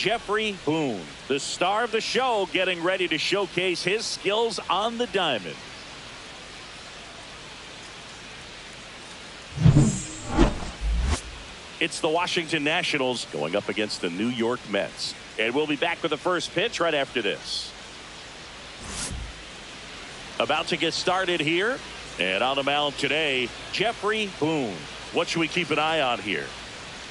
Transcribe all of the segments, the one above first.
Jeffrey Boone, the star of the show, getting ready to showcase his skills on the diamond. It's the Washington Nationals going up against the New York Mets. And we'll be back with the first pitch right after this. About to get started here. And on the mound today, Jeffrey Boone. What should we keep an eye on here?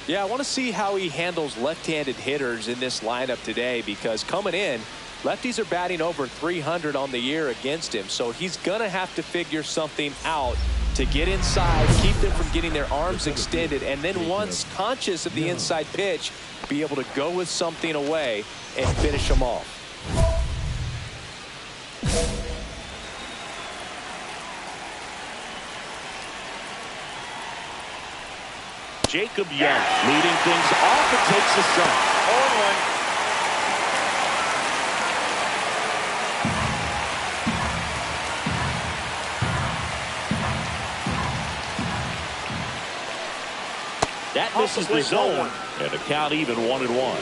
Yeah, I want to see how he handles left-handed hitters in this lineup today, because coming in, lefties are batting over 300 on the year against him. So he's going to have to figure something out to get inside, keep them from getting their arms extended, and then once conscious of the inside pitch, be able to go with something away and finish them off. Jacob Young leading things off and takes a strike. 0-1. That misses the zone, and the count even 1-1.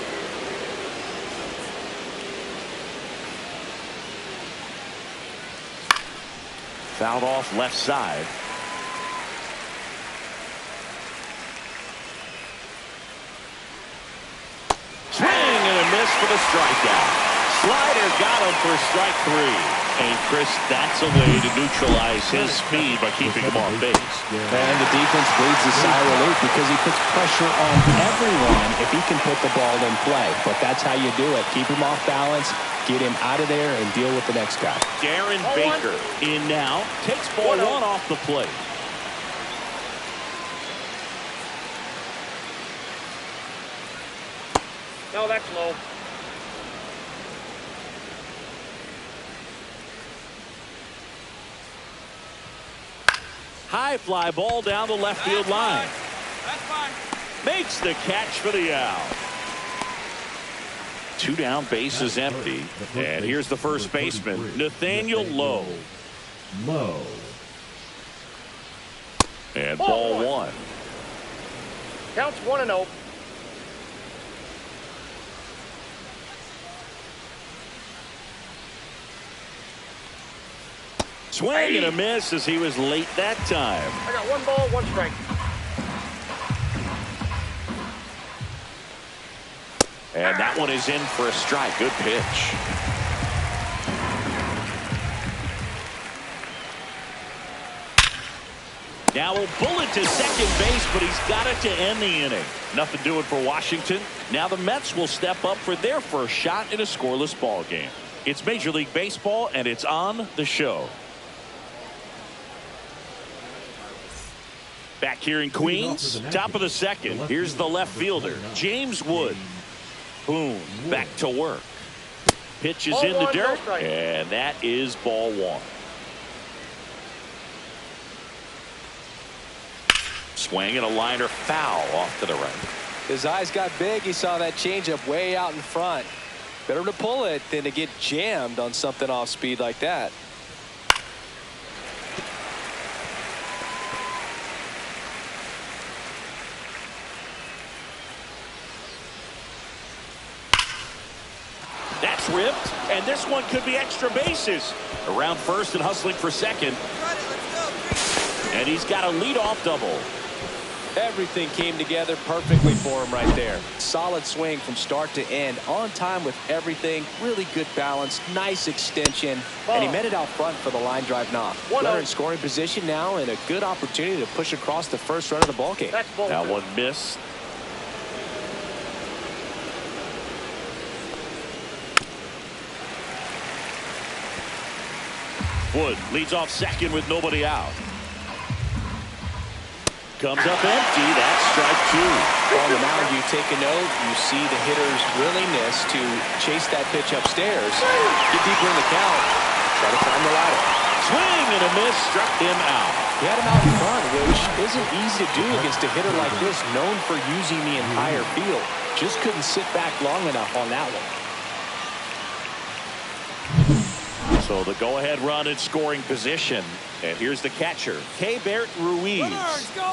Fouled off left side. Swing and a miss for the strikeout. Slider got him for strike 3. And Chris, that's a way to neutralize his speed by keeping him on base. And the defense breathes a sigh of relief because he puts pressure on everyone if he can put the ball in play. But that's how you do it. Keep him off balance, get him out of there, and deal with the next guy. Darren Baker in now. Takes ball 1 off the plate. No, that's low. High fly ball down the left field line. That's fine. Makes the catch for the out. 2 down, base is empty. And here's the first baseman, Nathaniel Lowe. And ball 1. Counts 1-0. Swing and a miss as he was late that time. I got 1 ball, 1 strike. And that one is in for a strike. Good pitch. Now a bullet to second base, but he's got it to end the inning. Nothing doing for Washington. Now the Mets will step up for their first shot in a scoreless ball game. It's Major League Baseball, and it's on the show. Back here in Queens, top of the second. Here's the left fielder, James Wood. Boone back to work. Pitch is in the dirt, and that is ball 1. Swing and a liner foul off to the right. His eyes got big. He saw that changeup way out in front. Better to pull it than to get jammed on something off speed like that. That's ripped, and this one could be extra bases. Around first and hustling for second. And he's got a leadoff double. Everything came together perfectly for him right there. Solid swing from start to end. On time with everything. Really good balance. Nice extension. And he met it out front for the line drive knock. Runner in scoring position now, and a good opportunity to push across the first run of the ballgame. Now one missed. Wood leads off second with nobody out. Comes up empty. That's strike 2. On the mound, you take a note. You see the hitter's willingness to chase that pitch upstairs. Get deeper in the count. Try to climb the ladder. Swing and a miss. Struck him out. He had him out in front, which isn't easy to do against a hitter like this, known for using the entire field. Just couldn't sit back long enough on that one. So the go-ahead run in scoring position. And here's the catcher, Keibert Ruiz.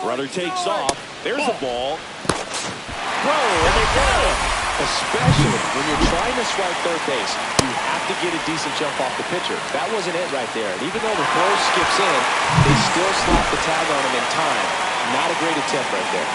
Runner takes off. There's the ball. Throw, and they got it. especially when you're trying to swipe third base. You have to get a decent jump off the pitcher. That wasn't it right there. And even though the throw skips in, they still slap the tag on him in time. Not a great attempt right there.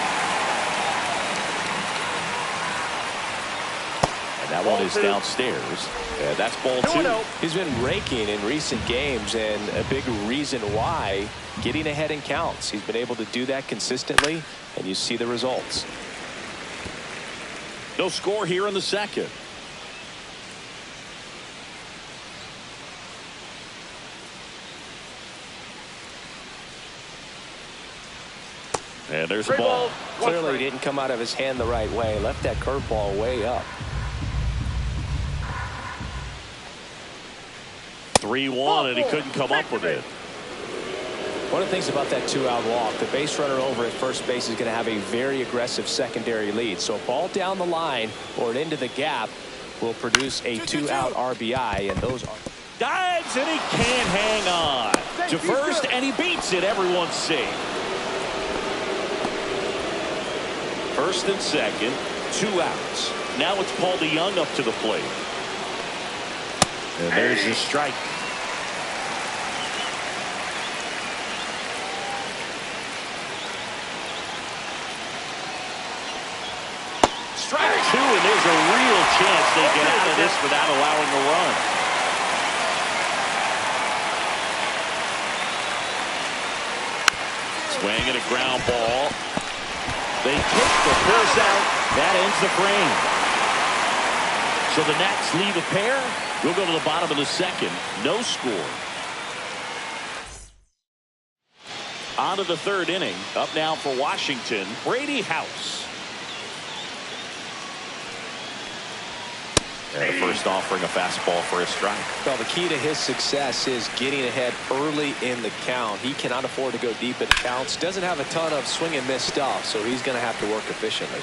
And that one is downstairs. Yeah, that's ball 2. He's been raking in recent games, and a big reason why, getting ahead in counts. He's been able to do that consistently, and you see the results. No score here in the second. And there's the ball. Clearly didn't come out of his hand the right way. Left that curveball way up. 3-1, and he couldn't come up with it. One of the things about that 2-out walk, the base runner over at first base is going to have a very aggressive secondary lead. So a ball down the line or into the gap will produce a 2-out RBI, and those are... Dives, and he can't hang on. To first, and he beats it. Everyone's safe. First and second, 2 outs. Now it's Paul DeYoung up to the plate. And there's the strike. Strike 2, and there's a real chance they get out of this without allowing a run. Swing and a ground ball. They kick the first out. That ends the frame. So the Nats leave a pair. We'll go to the bottom of the second. No score. On to the third inning. Up now for Washington, Brady House. And the first offering a fastball for a strike. Well, the key to his success is getting ahead early in the count. He cannot afford to go deep in counts. Doesn't have a ton of swing and miss stuff, so he's going to have to work efficiently.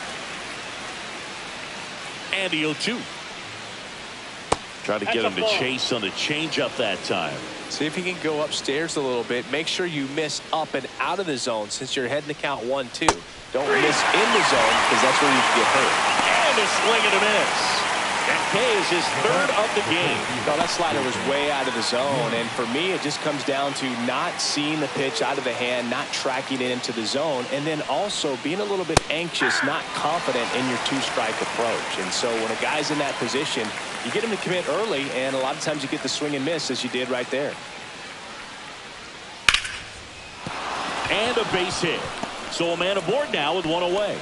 And the 0-2. Try to get him to chase on the changeup that time. See if he can go upstairs a little bit. Make sure you miss up and out of the zone since you're heading to count 1-2. Don't miss in the zone because that's where you can get hurt. And a swing and a miss. That K is his third of the game. Well, that slider was way out of the zone, and for me, it just comes down to not seeing the pitch out of the hand, not tracking it into the zone, and then also being a little bit anxious, not confident in your two-strike approach. And so when a guy's in that position, you get him to commit early, and a lot of times you get the swing and miss, as you did right there. And a base hit. So a man aboard now with one away.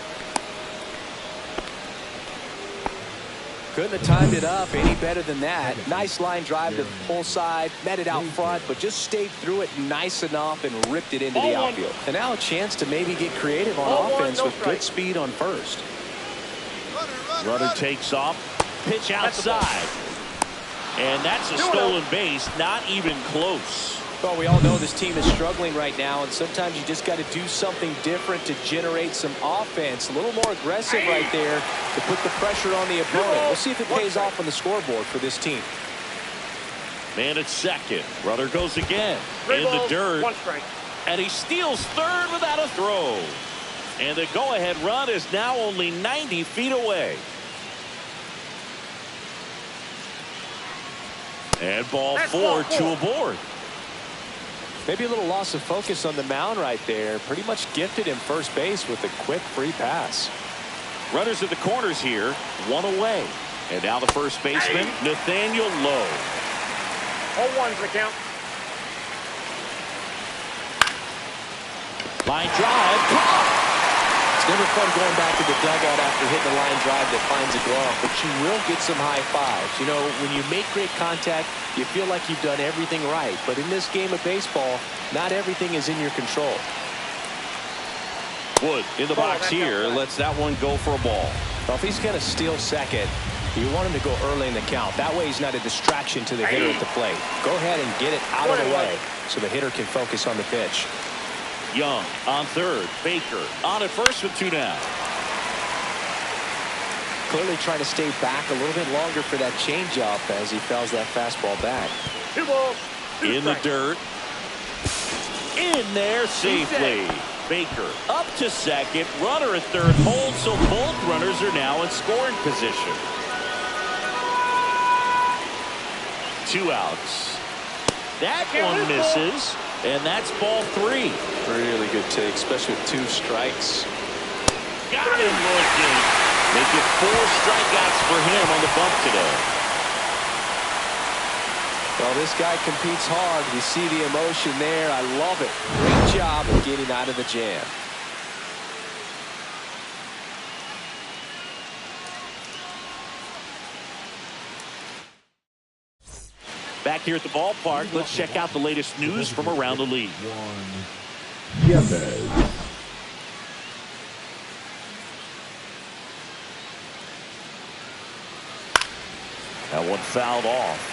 Couldn't have timed it up any better than that. Nice line drive to the pull side, met it out front, but just stayed through it nice enough and ripped it into the outfield. And now a chance to maybe get creative on offense with good speed on first. Runner takes off, pitch outside. And that's a stolen base, not even close. Well, we all know this team is struggling right now, and sometimes you just got to do something different to generate some offense. A little more aggressive right there to put the pressure on the opponent. We'll see if it pays off on the scoreboard for this team. Man at second. Runner goes again in the dirt. And he steals third without a throw. And the go-ahead run is now only 90 feet away. And ball 4, 2 aboard. Maybe a little loss of focus on the mound right there. Pretty much gifted him first base with a quick free pass. Runners at the corners here, one away. And now the first baseman, Nathaniel Lowe. 0-1's the count. Line drive. It's never fun going back to the dugout after hitting a line drive that finds a glove, but you will get some high fives. You know, when you make great contact, you feel like you've done everything right. But in this game of baseball, not everything is in your control. Wood in the box here lets that one go for a ball. Well, if he's going to steal second, you want him to go early in the count. That way he's not a distraction to the hitter at the plate. Go ahead and get it out of the way so the hitter can focus on the pitch. Young on third. Baker on at first with 2 down. Clearly trying to stay back a little bit longer for that changeup as he fouls that fastball back. 2 balls. In the dirt. In there safely. Baker up to second. Runner at third holds, so both runners are now in scoring position. 2 outs. That one misses, and that's ball 3. Really good take, especially with 2 strikes. Got him looking. Make it 4 strikeouts for him on the bump today. Well, this guy competes hard. We see the emotion there. I love it. Great job of getting out of the jam. Back here at the ballpark, let's check out the latest news from around the league. That one fouled off.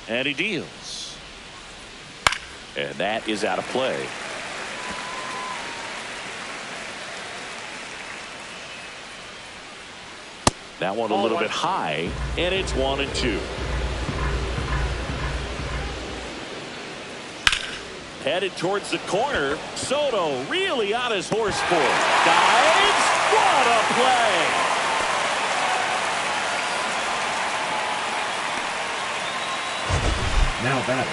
And he deals. And that is out of play. That one a little bit high, and it's 1-2. Headed towards the corner. Soto really on his horse for it. Dives. What a play. Now batter,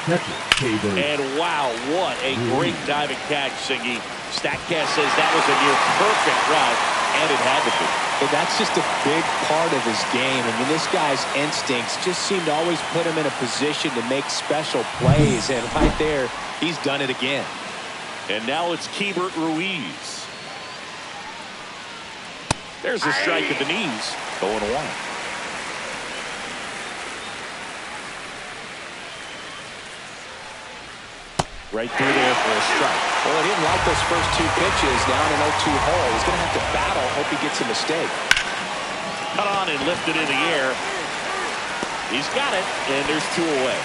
catcher, and wow, what a great diving catch, Singy. StatCast says that was a near perfect route, and it had to be. And that's just a big part of his game. I mean, this guy's instincts just seem to always put him in a position to make special plays, and right there, he's done it again. And now it's Keibert Ruiz. There's a strike at the knees. 0-1. Right through there for a strike. Well, he didn't like those first 2 pitches. Now in an 0-2 hole. He's going to have to battle. Hope he gets a mistake. Cut on and lifted in the air. He's got it, and there's 2 away.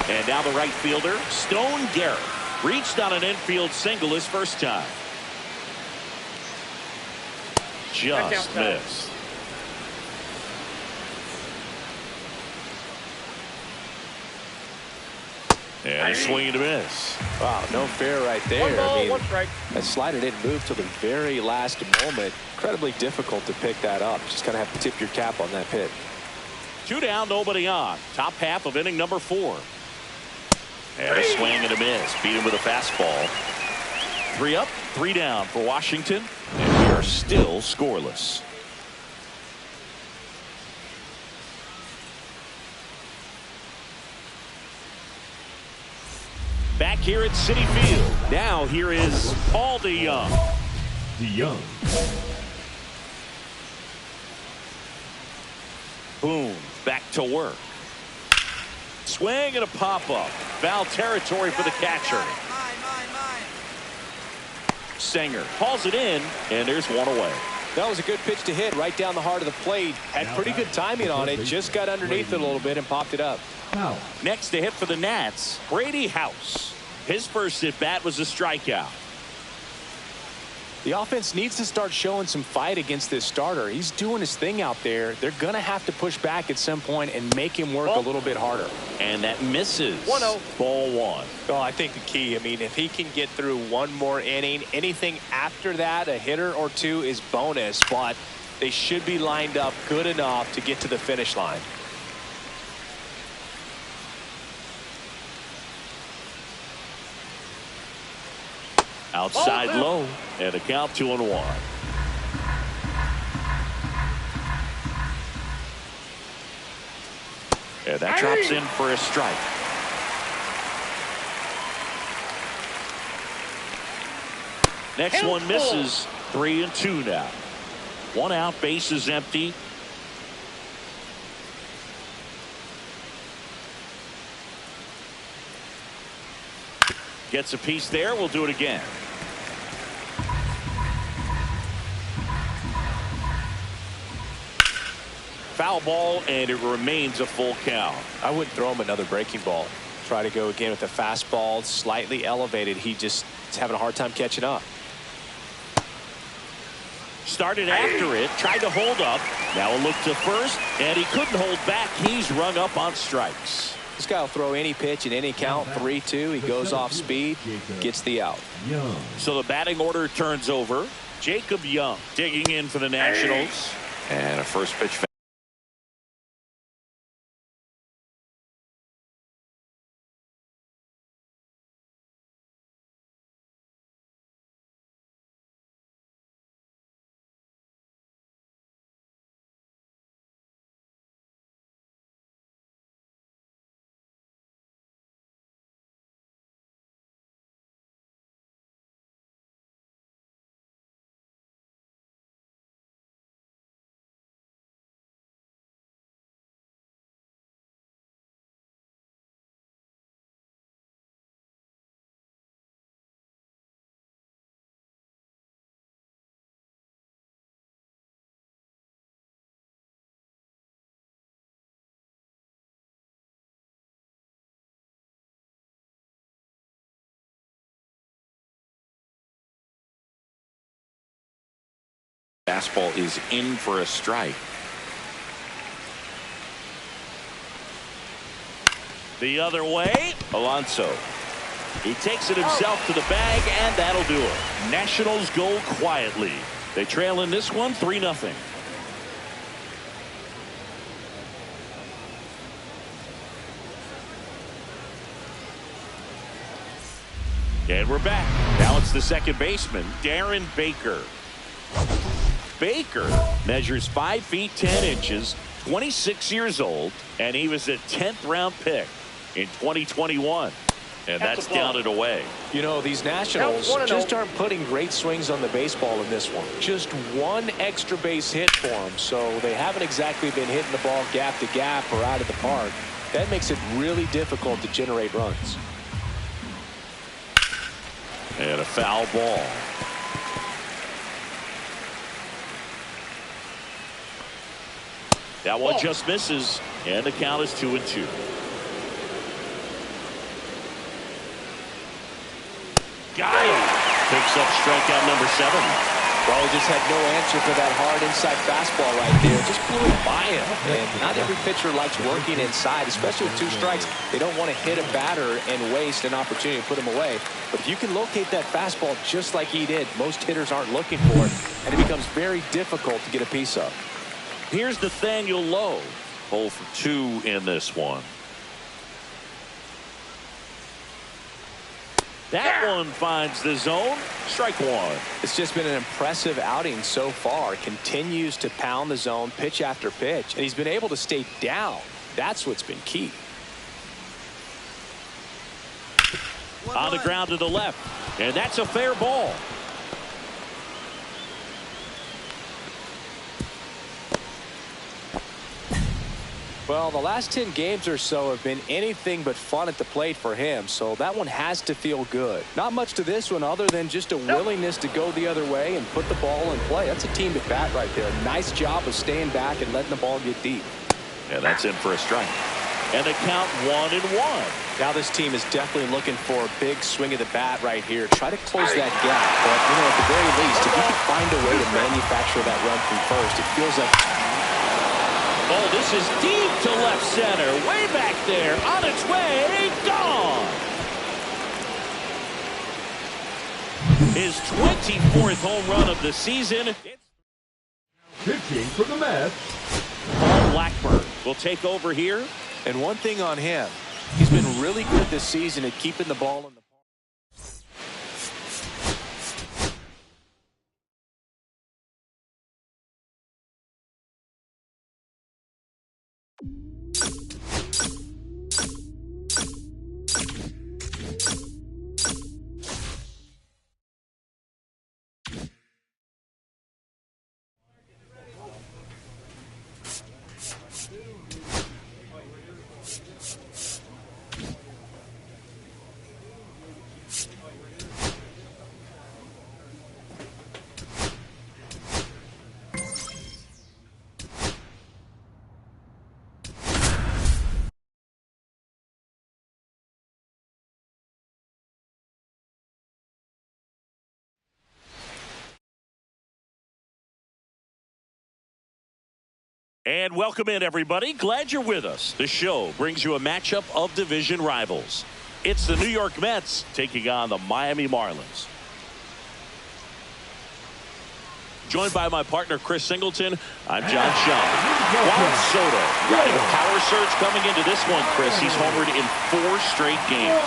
And now the right fielder, Stone Garrett, reached on an infield single his first time. Just missed. And a swing and a miss. Wow, no fair right there. 1 ball, I mean, 1 strike. that slider didn't move till the very last moment. Incredibly difficult to pick that up. Just kind of have to tip your cap on that pitch. 2 down, nobody on. Top half of inning number 4. And a swing and a miss. Beat him with a fastball. 3 up, 3 down for Washington. And we are still scoreless. Back here at Citi Field. Now here is Paul DeYoung. Boom. Back to work. Swing and a pop-up. Foul territory for the catcher. Singer hauls it in, and there's 1 away. That was a good pitch to hit right down the heart of the plate. Had pretty good timing on it. Just got underneath it a little bit and popped it up. Next to hit for the Nats, Brady House. His first at bat was a strikeout. The offense needs to start showing some fight against this starter. He's doing his thing out there. They're going to have to push back at some point and make him work a little bit harder. And that misses. 1-0. Ball 1. Oh, I think the key, I mean, if he can get through 1 more inning, anything after that, a hitter or 2 is bonus, but they should be lined up good enough to get to the finish line. Outside low, and a count 2-1. And that drops in for a strike. Next one misses. 3-2 now. 1 out, base is empty. Gets a piece there. We'll do it again. Foul ball, and it remains a full count. I wouldn't throw him another breaking ball. Try to go again with the fastball, slightly elevated. He just is having a hard time catching up. Started after it, tried to hold up. Now a look to first, and he couldn't hold back. He's rung up on strikes. This guy will throw any pitch in any count, 3-2. He goes off speed, gets the out. So the batting order turns over. Jacob Young digging in for the Nationals. And a first pitch. Fastball is in for a strike. The other way, Alonso. He takes it himself to the bag, and that'll do it. Nationals go quietly. They trail in this one 3-0. And we're back. Now it's the second baseman, Darren Baker. Baker measures 5 feet 10 inches, 26 years old, and he was a 10th round pick in 2021. And that's down and away. You know, these Nationals just aren't putting great swings on the baseball in this one. Just one extra base hit for them, so they haven't exactly been hitting the ball gap to gap or out of the park. That makes it really difficult to generate runs. And a foul ball. That one just misses, and the count is 2-2. Got him. Picks up strikeout number 7. Well, he just had no answer for that hard inside fastball right there. Just blew it by him. And not every pitcher likes working inside, especially with 2 strikes. They don't want to hit a batter and waste an opportunity to put him away. But if you can locate that fastball just like he did, most hitters aren't looking for it, and it becomes very difficult to get a piece of. Here's Nathaniel Lowe. 0 for 2 in this one. That one finds the zone. Strike 1. It's just been an impressive outing so far. Continues to pound the zone pitch after pitch, and he's been able to stay down. That's what's been key. On the ground to the left, and that's a fair ball. Well, the last 10 games or so have been anything but fun at the plate for him, so that one has to feel good. Not much to this one other than just a willingness to go the other way and put the ball in play. That's a team at bat right there. Nice job of staying back and letting the ball get deep. And that's in for a strike. And the count 1-1. Now this team is definitely looking for a big swing of the bat right here. Try to close that gap, but you know, at the very least, if you can find a way to manufacture that run from first, it feels like... Oh, this is deep to left center. Way back there. On its way. Gone. His 24th home run of the season. Pitching for the Mets, Paul Blackburn will take over here. And one thing on him, he's been really good this season at keeping the ball in the And welcome in, everybody. Glad you're with us. The show brings you a matchup of division rivals. It's the New York Mets taking on the Miami Marlins. Joined by my partner, Chris Singleton, I'm John Shaw. Juan Soto riding a power surge coming into this one, Chris. He's homered in 4 straight games.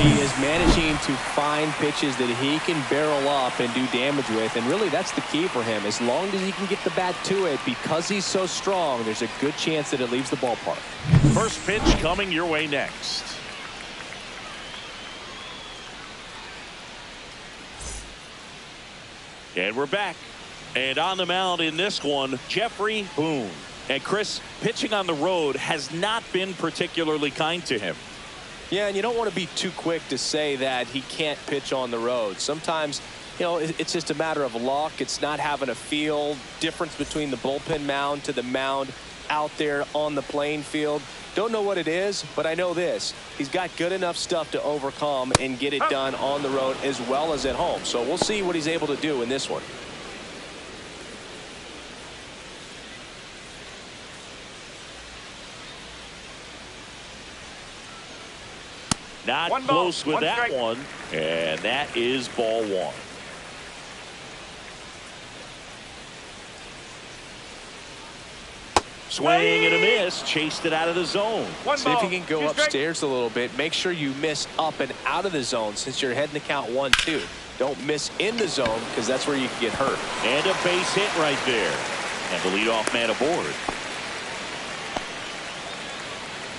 He is managing to find pitches that he can barrel up and do damage with, and really that's the key for him. As long as he can get the bat to it, because he's so strong, there's a good chance that it leaves the ballpark. First pitch coming your way next. And we're back. And on the mound in this one, Jeffrey Boone. And Chris, pitching on the road has not been particularly kind to him. Yeah, and you don't want to be too quick to say that he can't pitch on the road. Sometimes, you know, it's just a matter of luck. It's not having a feel. Difference between the bullpen mound to the mound out there on the playing field. Don't know what it is, but I know this. He's got good enough stuff to overcome and get it done on the road as well as at home. So we'll see what he's able to do in this one. Not close with that one, and that is ball 1. Swing and a miss, chased it out of the zone. See if you can go upstairs a little bit. Make sure you miss up and out of the zone since you're heading to count 1-2. Don't miss in the zone because that's where you can get hurt. And a base hit right there. And the leadoff man aboard.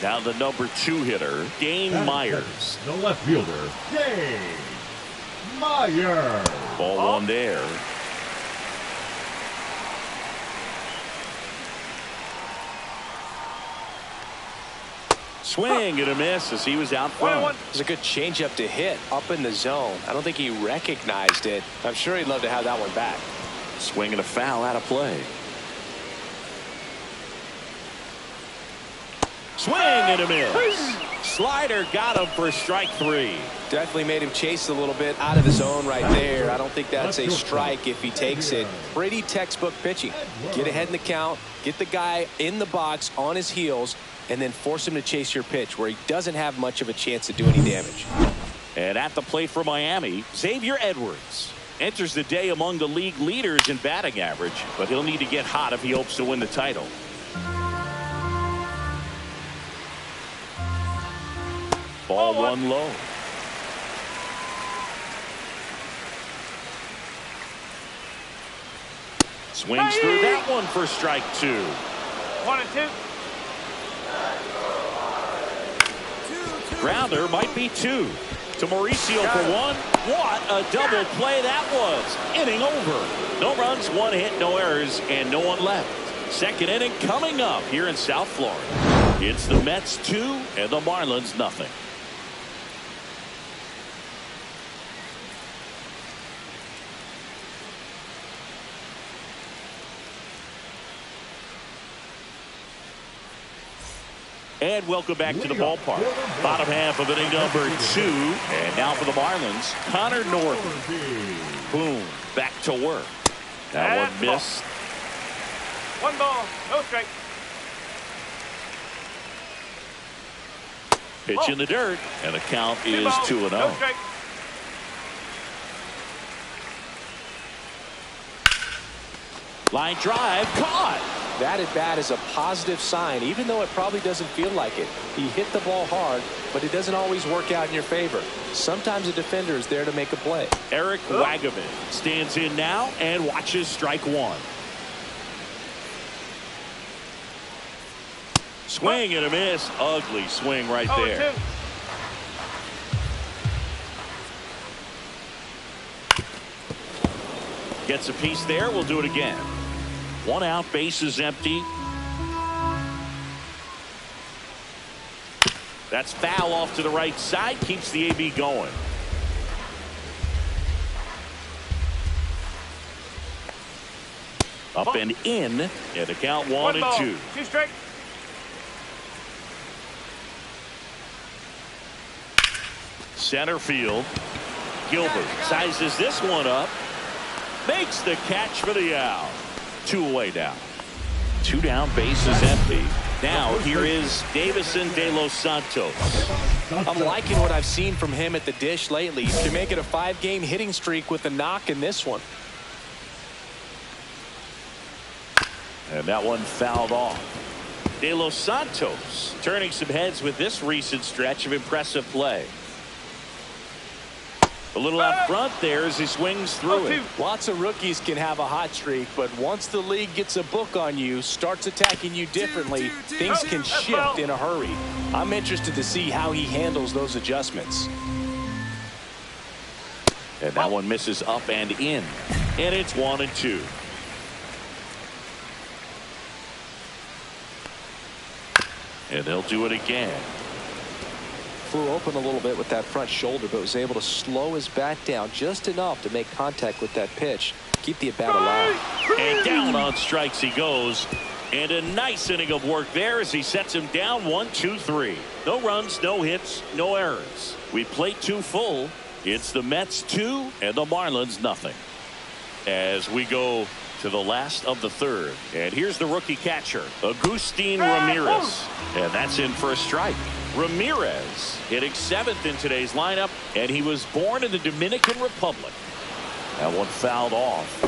Now the number 2 hitter, Dane Myers. The left fielder, Dane Myers. Ball 1 there. Swing and a miss as he was out front. It's a good changeup to hit up in the zone. I don't think he recognized it. I'm sure he'd love to have that one back. Swing and a foul out of play. Swing and a miss. Slider got him for strike 3. Definitely made him chase a little bit out of the zone right there. I don't think that's a strike if he takes it. Pretty textbook pitching. Get ahead in the count, get the guy in the box on his heels, and then force him to chase your pitch where he doesn't have much of a chance to do any damage. And at the plate for Miami, Xavier Edwards enters the day among the league leaders in batting average, but he'll need to get hot if he hopes to win the title. Ball 1 low. Swings through that one for strike 2. 1 and 2. Grounder might be 2. To Mauricio for 1. What a double play that was. Inning over. No runs, 1 hit, no errors, and no one left. Second inning coming up here in South Florida. It's the Mets 2 and the Marlins nothing. And welcome back to the ballpark. Bottom half of inning number 2. And now for the Marlins, Connor Norton. Boom, back to work. That one missed. 1 ball, no strike. Pitch in the dirt, and the count is 2-0. No strike. Line drive, caught. That at bat is a positive sign, even though it probably doesn't feel like it. He hit the ball hard, but it doesn't always work out in your favor. Sometimes a defender is there to make a play. Eric Wagaman stands in now and watches strike 1. Swing and a miss. Ugly swing right there. 2. Gets a piece there. We'll do it again. 1 out, base is empty. That's foul off to the right side. Keeps the AB going. Up and in. And the count 1 and 2. 2 strike. Center field. Gilbert sizes this one up. Makes the catch for the out. 2 away now. 2 down, bases empty. Now here is Davison De Los Santos. I'm liking what I've seen from him at the dish lately. He can make it a 5-game hitting streak with a knock in this one. And that one fouled off. De Los Santos turning some heads with this recent stretch of impressive play. A little out front there as he swings through it. Lots of rookies can have a hot streak, but once the league gets a book on you, starts attacking you differently, things can shift in a hurry. I'm interested to see how he handles those adjustments. And that one misses up and in. And it's 1-2. And they'll do it again. Flew open a little bit with that front shoulder, but was able to slow his bat down just enough to make contact with that pitch. Keep the at-bat alive. And down on strikes he goes. And a nice inning of work there as he sets him down 1-2-3. No runs, no hits, no errors. We played 2 full. It's the Mets 2 and the Marlins nothing. As we go to the last of the 3rd. And here's the rookie catcher, Agustin Ramirez. And that's in for a strike. Ramirez hitting 7th in today's lineup, and he was born in the Dominican Republic. That one fouled off.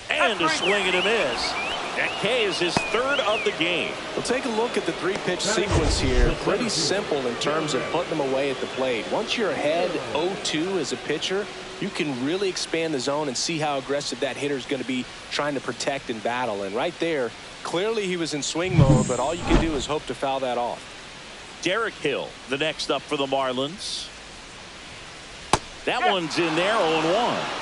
And a swing and a miss. That K is his 3rd of the game. We'll take a look at the 3-pitch sequence here. Pretty simple in terms of putting them away at the plate. Once you're ahead 0-2 as a pitcher, you can really expand the zone and see how aggressive that hitter is going to be trying to protect and battle. And right there, clearly he was in swing mode, but all you can do is hope to foul that off. Derek Hill, the next up for the Marlins. That one's in there, 0-1.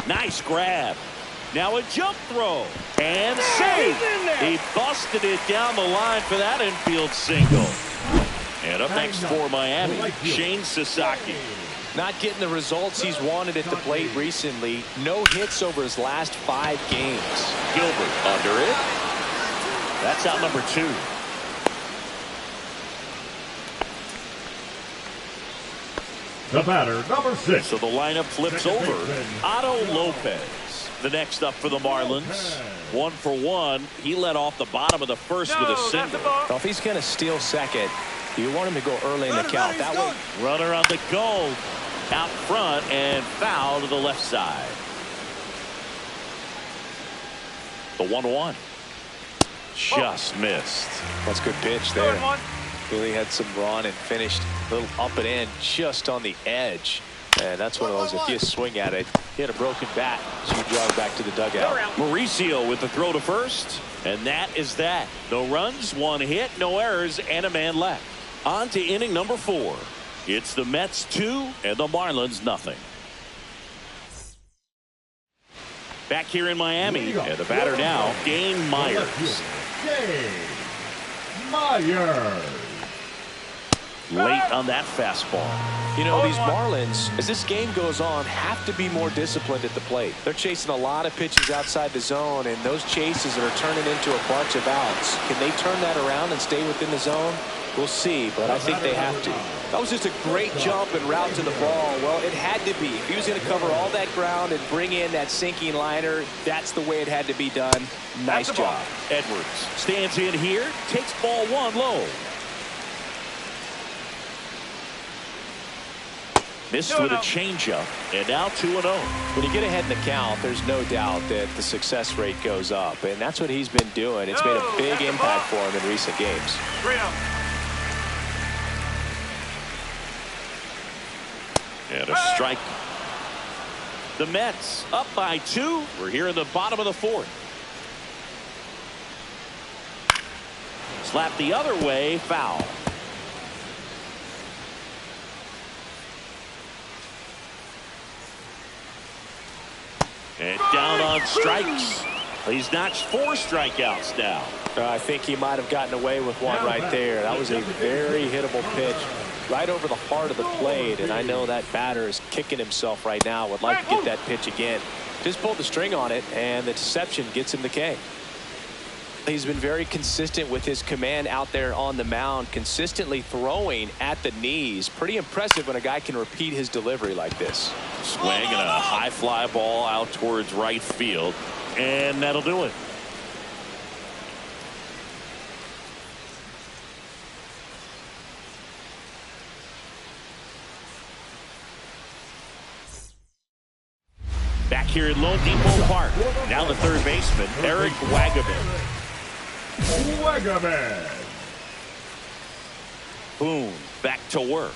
Nice grab. Now a jump throw. And save. He busted it down the line for that infield single. And up next for Miami, Shane Sasaki. Not getting the results he's wanted at the plate recently. No hits over his last 5 games. Gilbert under it. That's out number 2. The batter, number 6. So the lineup flips over. Otto Lopez, the next up for the Marlins. 1 for 1. He led off the bottom of the 1st with a single. Well, if he's going to steal second, you want him to go early in the count. That way, runner on the go. Out front and foul to the left side. The 1-1. Just missed. That's a good pitch there. Really had some run and finished a little up and in just on the edge. And that's one of those, if you swing at it, he had a broken bat, so you jog back to the dugout. Mauricio with the throw to first. And that is that. No runs, 1 hit, no errors, and a man left. On to inning number 4. It's the Mets 2 and the Marlins nothing. Back here in Miami, and the batter now, Dane Myers. Dane Myers. Late on that fastball. You know, these Marlins, as this game goes on, have to be more disciplined at the plate. They're chasing a lot of pitches outside the zone, and those chases that are turning into a bunch of outs. Can they turn that around and stay within the zone? We'll see, but I think they have to. That was just a great jump and route to the ball. Well, it had to be. If he was going to cover all that ground and bring in that sinking liner, that's the way it had to be done. Nice job. Edwards stands in here, takes ball 1 low. Missed with a changeup, and now 2-0. When you get ahead in the count, there's no doubt that the success rate goes up, and that's what he's been doing. It's made a big impact for him in recent games. 3-0. And a strike. The Mets up by 2. We're here in the bottom of the 4th. Slap the other way, foul. And down on strikes. He's notched 4 strikeouts now. I think he might have gotten away with one right there. That was a very hittable pitch right over the heart of the plate, and I know that batter is kicking himself right now. Would like to get that pitch again. Just pulled the string on it, and the deception gets him the K. He's been very consistent with his command out there on the mound, consistently throwing at the knees. Pretty impressive when a guy can repeat his delivery like this. Swing and a high fly ball out towards right field, and that'll do it. Back here at Lone Depot Park, now the third baseman, Eric Wagaman. Boone back to work.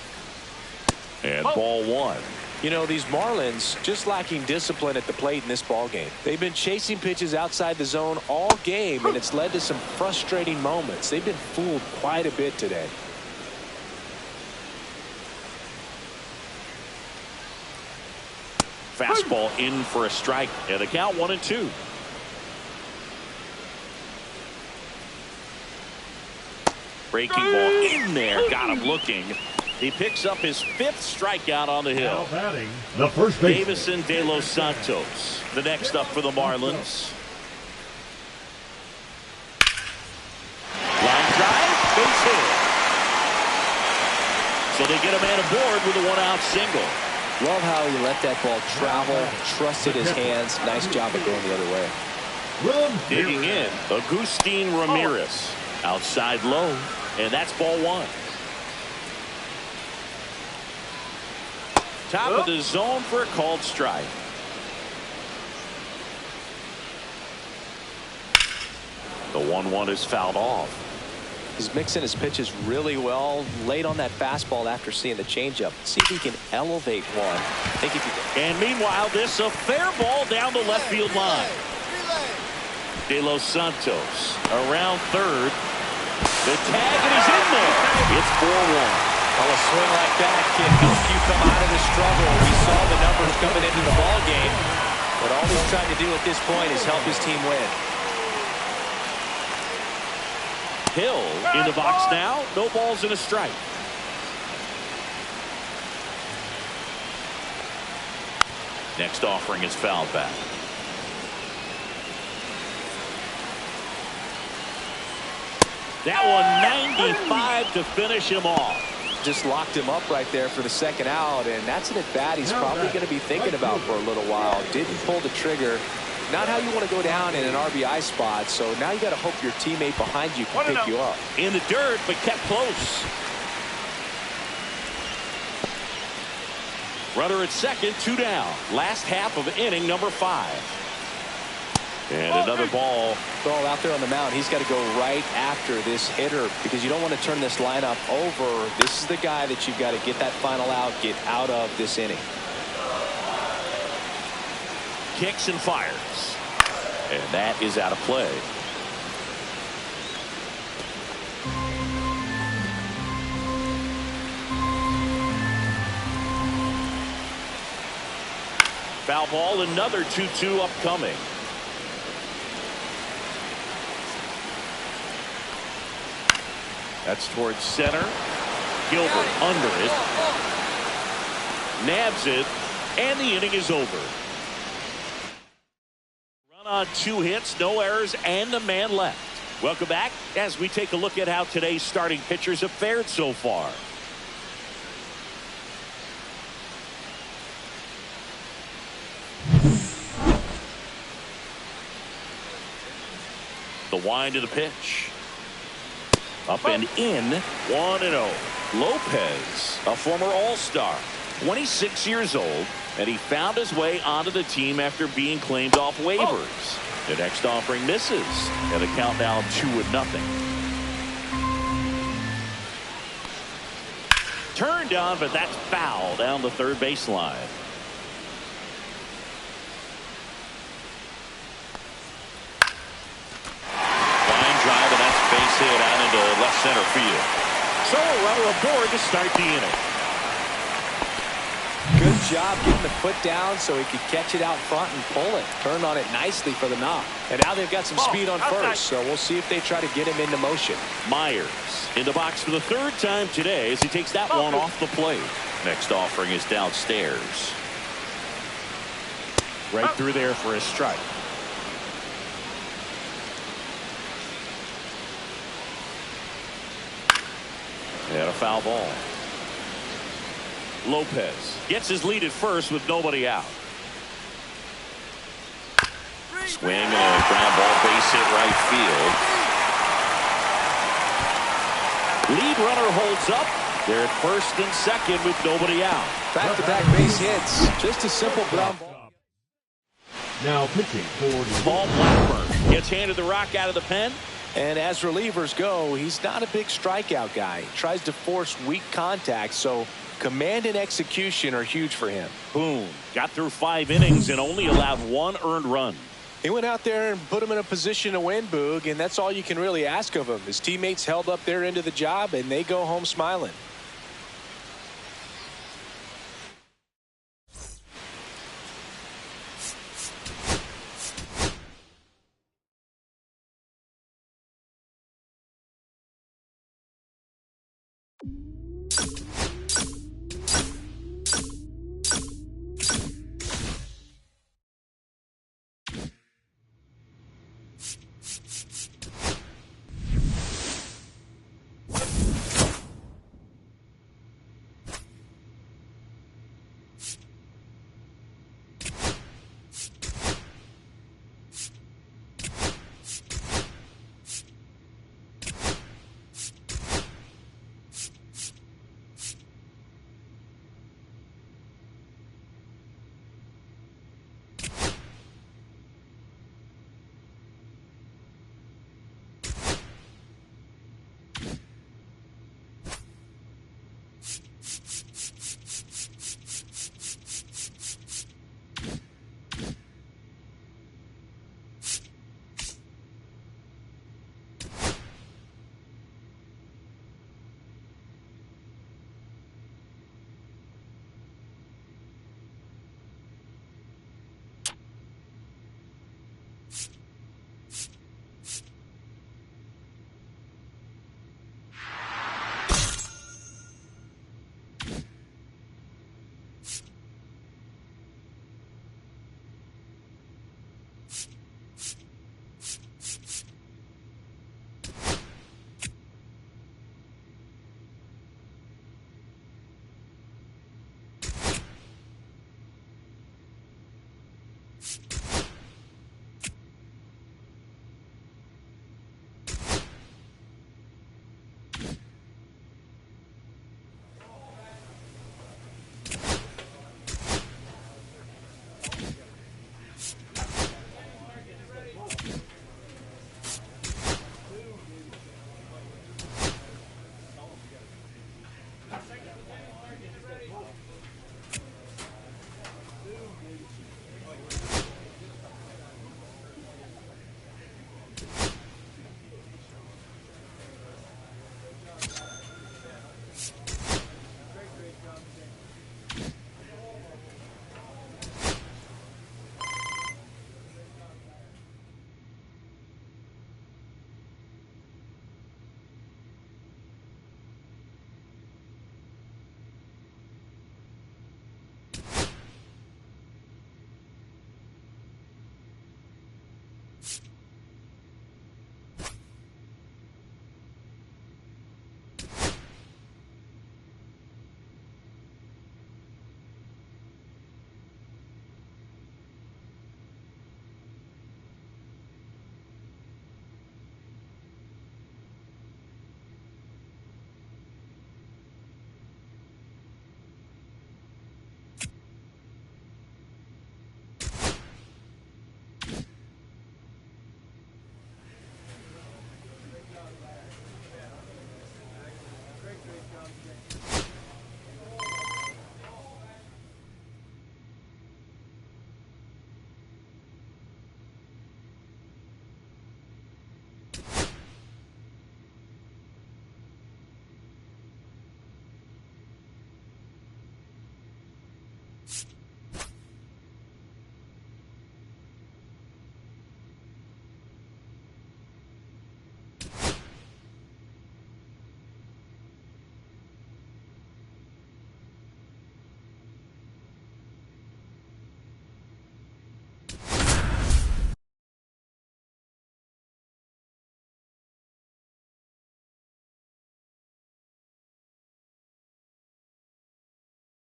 And ball 1. You know, these Marlins just lacking discipline at the plate in this ball game. They've been chasing pitches outside the zone all game, and it's led to some frustrating moments. They've been fooled quite a bit today. Fastball in for a strike, and the count 1-2. Breaking ball in there, got him looking. He picks up his 5th strikeout on the hill. The first baseman, Davison De Los Santos, the next up for the Marlins. Line drive, base hit. So they get a man aboard with a 1-out single. Love how he let that ball travel, trusted his hands. Nice job of going the other way. Digging in, Agustin Ramirez. Outside low, and that's ball 1. Top of the zone for a called strike. The 1-1 is fouled off. He's mixing his pitches really well. Late on that fastball after seeing the changeup. See if he can elevate one. I think if he can. And meanwhile, this a fair ball down the left field line. De Los Santos around third. The tag, and he's in there. It's 4-1. Well, a swing like that can help you come out of the struggle. We saw the numbers coming into the ball game, but all he's trying to do at this point is help his team win. Hill in the box now. No balls and a strike. Next offering is fouled back. That one 95 to finish him off. Just locked him up right there for the second out, and that's an at-bat he's probably going to be thinking about for a little while. Didn't pull the trigger. Not how you want to go down in an RBI spot, so now you got to hope your teammate behind you can pick you up. In the dirt, but kept close. Runner at second, 2 down. Last half of inning number 5. And another ball. Ball out there on the mound. He's got to go right after this hitter because you don't want to turn this lineup over. This is the guy that you've got to get that final out, get out of this inning. Kicks and fires. And that is out of play. Foul ball, another 2-2 upcoming. That's towards center. Gilbert under it. Nabs it. And the inning is over. Run on 2 hits, no errors, and a man left. Welcome back as we take a look at how today's starting pitchers have fared so far. The wind of the pitch. Up and in, 1-0. Lopez, a former All-Star, 26 years old, and he found his way onto the team after being claimed off waivers. The next offering misses, and the count now 2-0. Turned on, but that's foul down the third baseline. Drive, and that's base hit out into left center field. So a runner aboard to start the inning. Good job getting the foot down so he could catch it out front and pull it. Turned on it nicely for the knock. And now they've got some speed on first, so we'll see if they try to get him into motion. Myers in the box for the third time today as he takes that one off the plate. Next offering is downstairs. Right through there for a strike. And a foul ball. Lopez gets his lead at first with nobody out. Swing and a ground ball, base hit right field. Lead runner holds up. They're at first and second with nobody out. Back-to-back base hits. Just a simple ground ball. Now pitching for the Paul Blackburn gets handed the rock out of the pen. And as relievers go, he's not a big strikeout guy. He tries to force weak contact, so command and execution are huge for him. Boone got through 5 innings and only allowed 1 earned run. He went out there and put him in a position to win, Boog, and that's all you can really ask of him. His teammates held up their end of the job, and they go home smiling.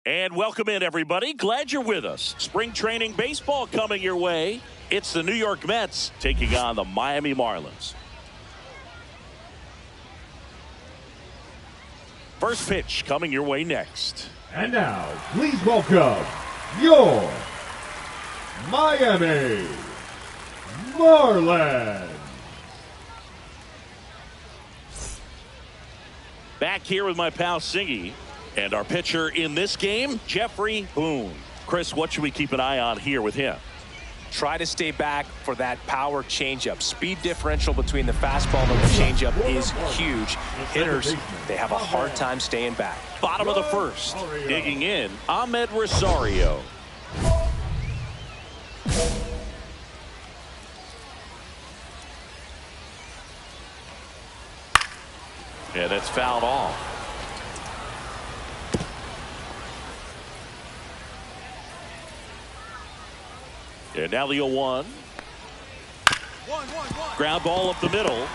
And welcome in, everybody. Glad you're with us. Spring training baseball coming your way. It's the New York Mets taking on the Miami Marlins. First pitch coming your way next. And now, please welcome your Miami Marlins. Back here with my pal Singy. And our pitcher in this game, Jeffrey Boone. Chris, what should we keep an eye on here with him? Try to stay back for that power changeup. Speed differential between the fastball and the changeup is huge. Hitters, they have a hard time staying back. Bottom of the first. Digging in, Ahmed Rosario. Yeah, that's fouled off. And now the 0-1. Ground ball up the middle.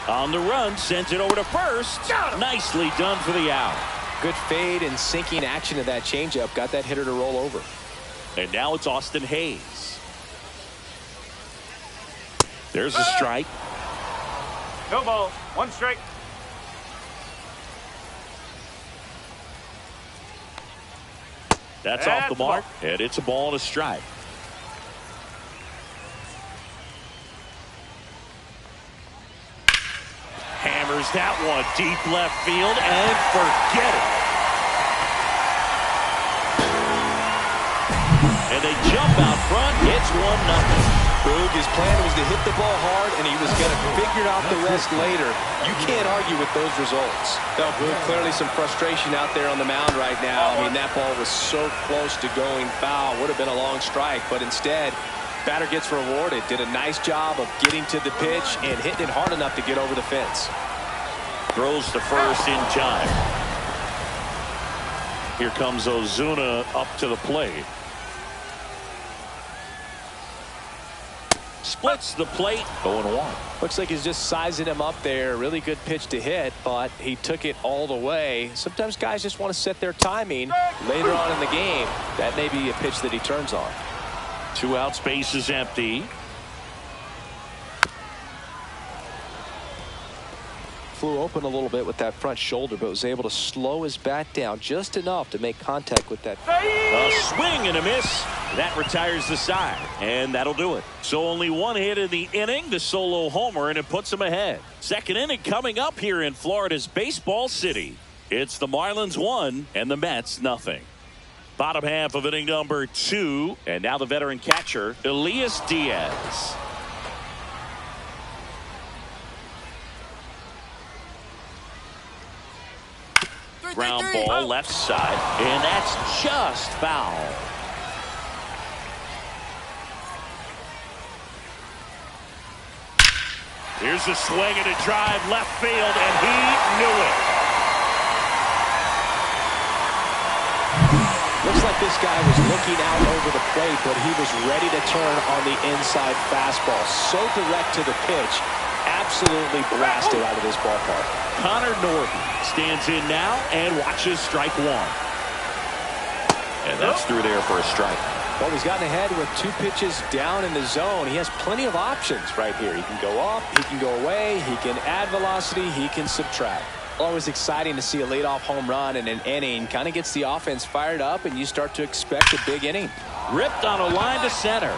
On the run, sends it over to first. Nicely done for the out. Good fade and sinking action of that changeup. Got that hitter to roll over. And now it's Austin Hayes. There's a strike. No ball. 1 strike. That's off the mark. And it's a ball and a strike. Hammers that one deep left field and forget it. And they jump out front. It's 1-0. Boog, his plan was to hit the ball hard, and he was going to figure out the rest later. You can't argue with those results. No, Boog, clearly some frustration out there on the mound right now. I mean, that ball was so close to going foul. Would have been a long strike, but instead, batter gets rewarded. Did a nice job of getting to the pitch and hitting it hard enough to get over the fence. Throws to first in time. Here comes Ozuna up to the plate. Splits the plate. 0-1. Looks like he's just sizing him up there. Really good pitch to hit, but he took it all the way. Sometimes guys just want to set their timing later on in the game. That may be a pitch that he turns on. 2 out, space is empty. Flew open a little bit with that front shoulder, but was able to slow his bat down just enough to make contact with that. A swing and a miss. That retires the side, and that'll do it. So only 1 hit in the inning, the solo homer, and it puts him ahead. Second inning coming up here in Florida's Baseball City. It's the Marlins 1 and the Mets nothing. Bottom half of inning number 2, and now the veteran catcher, Elias Diaz. Ground ball left side, and that's just foul. Here's a swing and a drive left field, and he knew it. Looks like this guy was looking out over the plate, but he was ready to turn on the inside fastball. So direct to the pitch. Absolutely blasted out of this ballpark. Connor Norton stands in now and watches strike 1. And that's through there for a strike. Well, he's gotten ahead with 2 pitches down in the zone. He has plenty of options right here. He can go up, he can go away, he can add velocity, he can subtract. Always exciting to see a leadoff home run in an inning. Kind of gets the offense fired up, and you start to expect a big inning. Ripped on a line to center.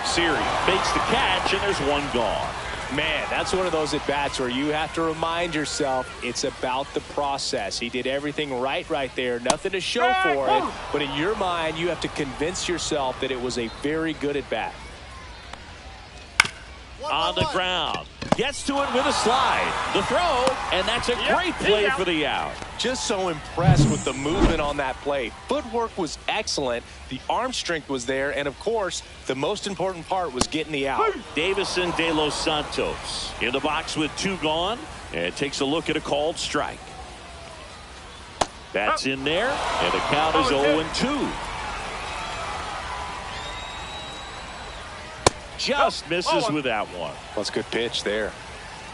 Siri makes the catch, and there's 1 gone. Man, that's one of those at-bats where you have to remind yourself it's about the process. He did everything right there. Nothing to show for it. But in your mind, you have to convince yourself that it was a very good at-bat. On the ground. Gets to it with a slide. The throw, and that's a great play for the out. Just so impressed with the movement on that play. Footwork was excellent. The arm strength was there. And, of course, the most important part was getting the out. Davison De Los Santos in the box with 2 gone. And takes a look at a called strike. That's in there. And the count is 0-2. Just misses with that one. Well, it's a good pitch there.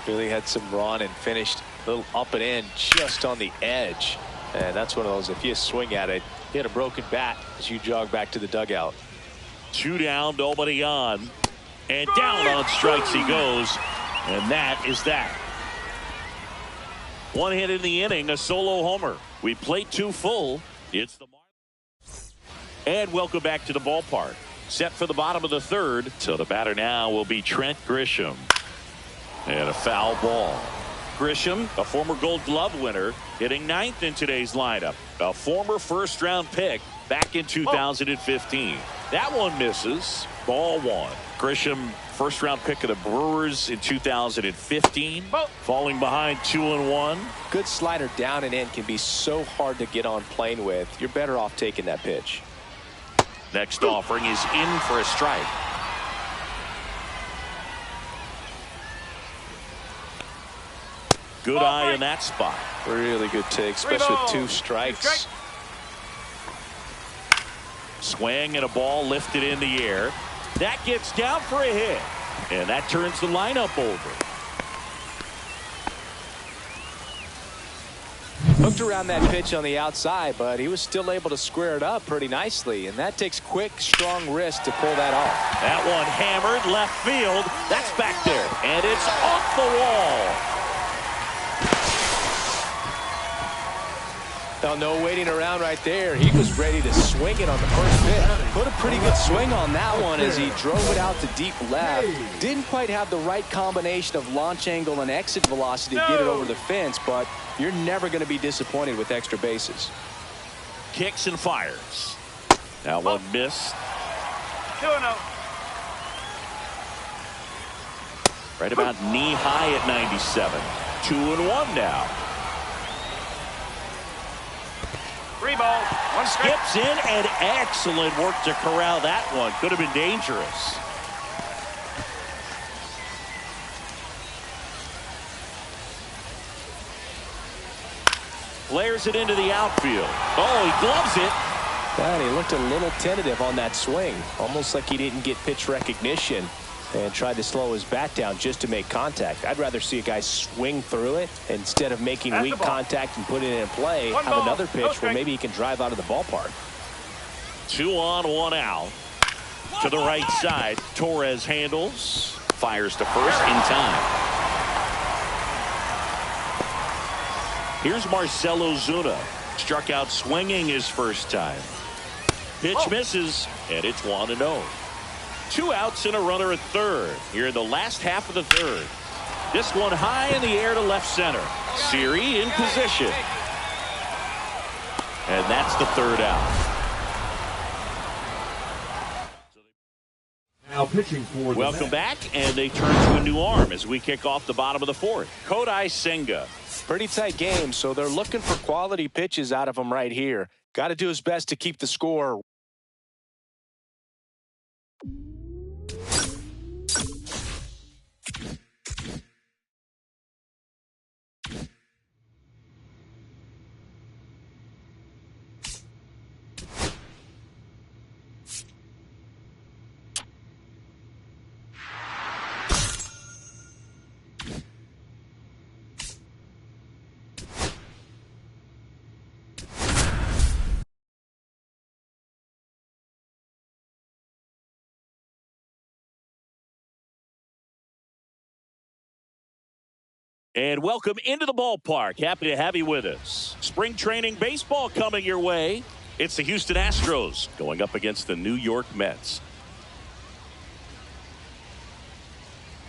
Really had some run and finished a little up and in just on the edge. And that's one of those, if you swing at it, hit a broken bat as you jog back to the dugout. 2 down, nobody on. And down on strikes he goes. And that is that. 1 hit in the inning, a solo homer. We played 2 full. It's the Marlins. And welcome back to the ballpark. Set for the bottom of the 3rd. So the batter now will be Trent Grisham. And a foul ball. Grisham, a former Gold Glove winner, hitting 9th in today's lineup. A former first-round pick back in 2015. That one misses. Ball 1. Grisham, first-round pick of the Brewers in 2015. Falling behind 2-1. Good slider down and in can be so hard to get on plane with. You're better off taking that pitch. Next offering is in for a strike. Good eye in that spot. Really good take, especially with 2 strikes. Swing and a ball lifted in the air. That gets down for a hit. And that turns the lineup over. Hooked around that pitch on the outside, but he was still able to square it up pretty nicely. And that takes quick, strong wrist to pull that off. That one hammered left field. That's back there. And it's off the wall. Now, no waiting around right there. He was ready to swing it on the first pitch. Put a pretty good swing on that one as he drove it out to deep left. Didn't quite have the right combination of launch angle and exit velocity to get it over the fence, but you're never going to be disappointed with extra bases. Kicks and fires. That one missed. 2-0. Right about knee high at 97. 2-1 now. 3 balls, 1 strike. Skips in, and excellent work to corral that one. Could have been dangerous. Flares it into the outfield. Oh, he gloves it. And he looked a little tentative on that swing. Almost like he didn't get pitch recognition and tried to slow his bat down just to make contact. I'd rather see a guy swing through it instead of making weak contact and put it in play. Have another pitch where maybe he can drive out of the ballpark. 2 on, 1 out. To the right side, Torres handles. Fires to first in time. Here's Marcell Ozuna. Struck out swinging his first time. Pitch misses, and it's 1-0. 2 outs and a runner at 3rd here in the last half of the 3rd. This one high in the air to left center. Siri in position. And that's the 3rd out. Now pitching for the Welcome back, and they turn to a new arm as we kick off the bottom of the 4th. Kodai Senga. Pretty tight game, so they're looking for quality pitches out of him right here. Got to do his best to keep the score. And welcome into the ballpark. Happy to have you with us. Spring training baseball coming your way. It's the Houston Astros going up against the New York Mets.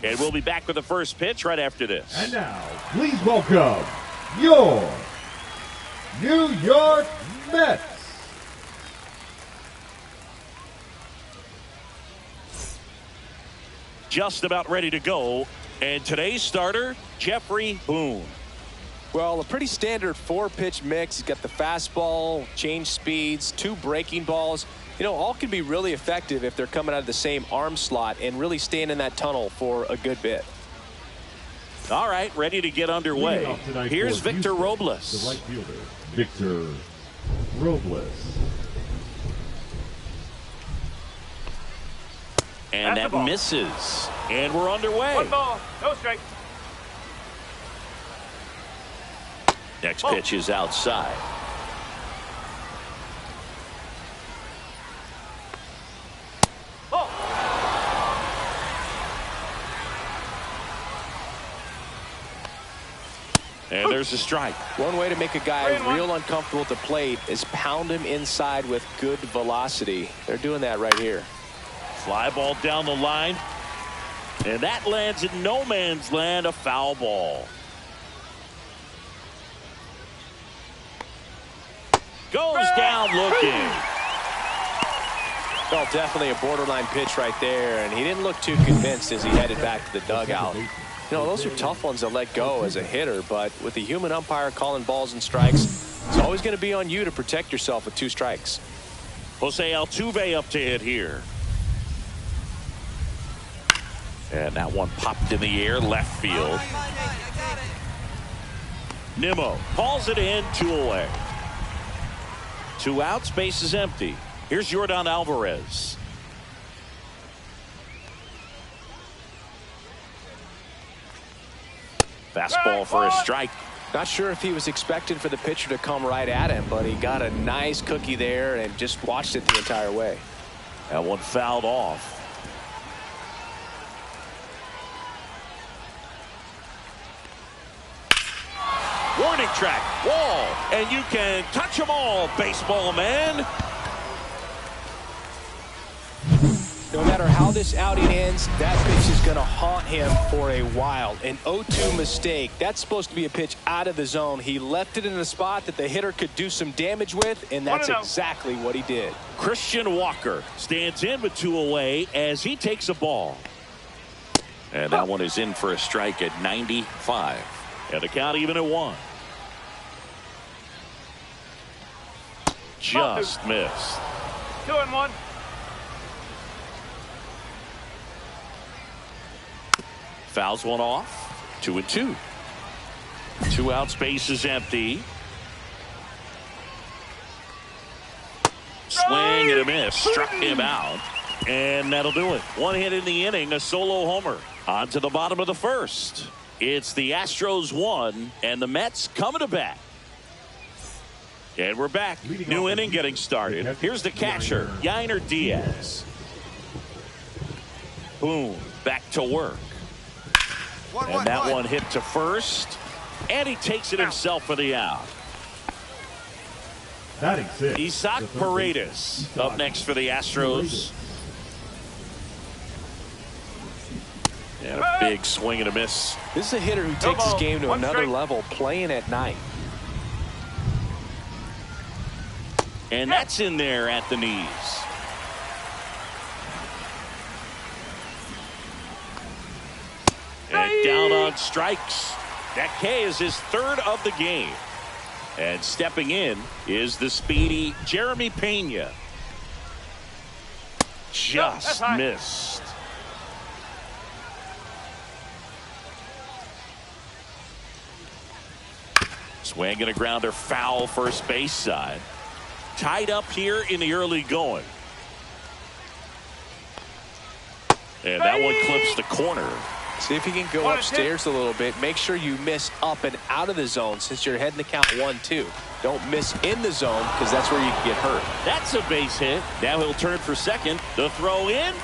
And we'll be back with the first pitch right after this. And now, please welcome your New York Mets. Just about ready to go. And today's starter, Jeffrey Boone. Well, a pretty standard 4-pitch mix. He's got the fastball, change speeds, 2 breaking balls. You know, all can be really effective if they're coming out of the same arm slot and really staying in that tunnel for a good bit. All right, ready to get underway. Here's Victor Robles. The right fielder, Victor Robles. And that misses. And we're underway. 1 ball, no strike. Next pitch is outside. there's a strike. One way to make a guy real uncomfortable at the plate is pound him inside with good velocity. They're doing that right here. Fly ball down the line. And that lands in no man's land, a foul ball. Goes down looking. Well, definitely a borderline pitch right there, and he didn't look too convinced as he headed back to the dugout. You know, those are tough ones to let go as a hitter, but with the human umpire calling balls and strikes, it's always going to be on you to protect yourself with 2 strikes. Jose Altuve up to hit here. And that one popped in the air, left field. Nimmo calls it in, 2 away. 2 outs, base is empty. Here's Yordan Alvarez. Fastball for a strike. Not sure if he was expecting for the pitcher to come right at him, but he got a nice cookie there and just watched it the entire way. That one fouled off. Warning track, wall, and you can touch them all, baseball man. No matter how this outing ends, that pitch is going to haunt him for a while. An 0-2 mistake. That's supposed to be a pitch out of the zone. He left it in a spot that the hitter could do some damage with, and that's exactly what he did. Christian Walker stands in with 2 away as he takes a ball. And that one is in for a strike at 95. And the count even at 1. Just missed. 2-1. Fouls one off. 2-2. 2 outs, base is empty. Swing and a miss. Struck him out. And that'll do it. 1 hit in the inning, a solo homer. On to the bottom of the first. It's the Astros 1 and the Mets coming to bat. And we're back. New inning getting started. Here's the catcher, Yainer Diaz. Boom. Back to work. And that one hit to first. And he takes it himself for the out. Isaac Paredes up next for the Astros. And a big swing and a miss. This is a hitter who takes his game to another level, playing at night. And that's in there at the knees. And down on strikes. That K is his 3rd of the game. And stepping in is the speedy Jeremy Pena. Just missed. Swing and a grounder, foul first base side. Tied up here in the early going. And that one clips the corner. See if you can go upstairs a little bit. Make sure you miss up and out of the zone since you're heading the count 1-2. Don't miss in the zone because that's where you can get hurt. That's a base hit. Now he'll turn for second. The throw in.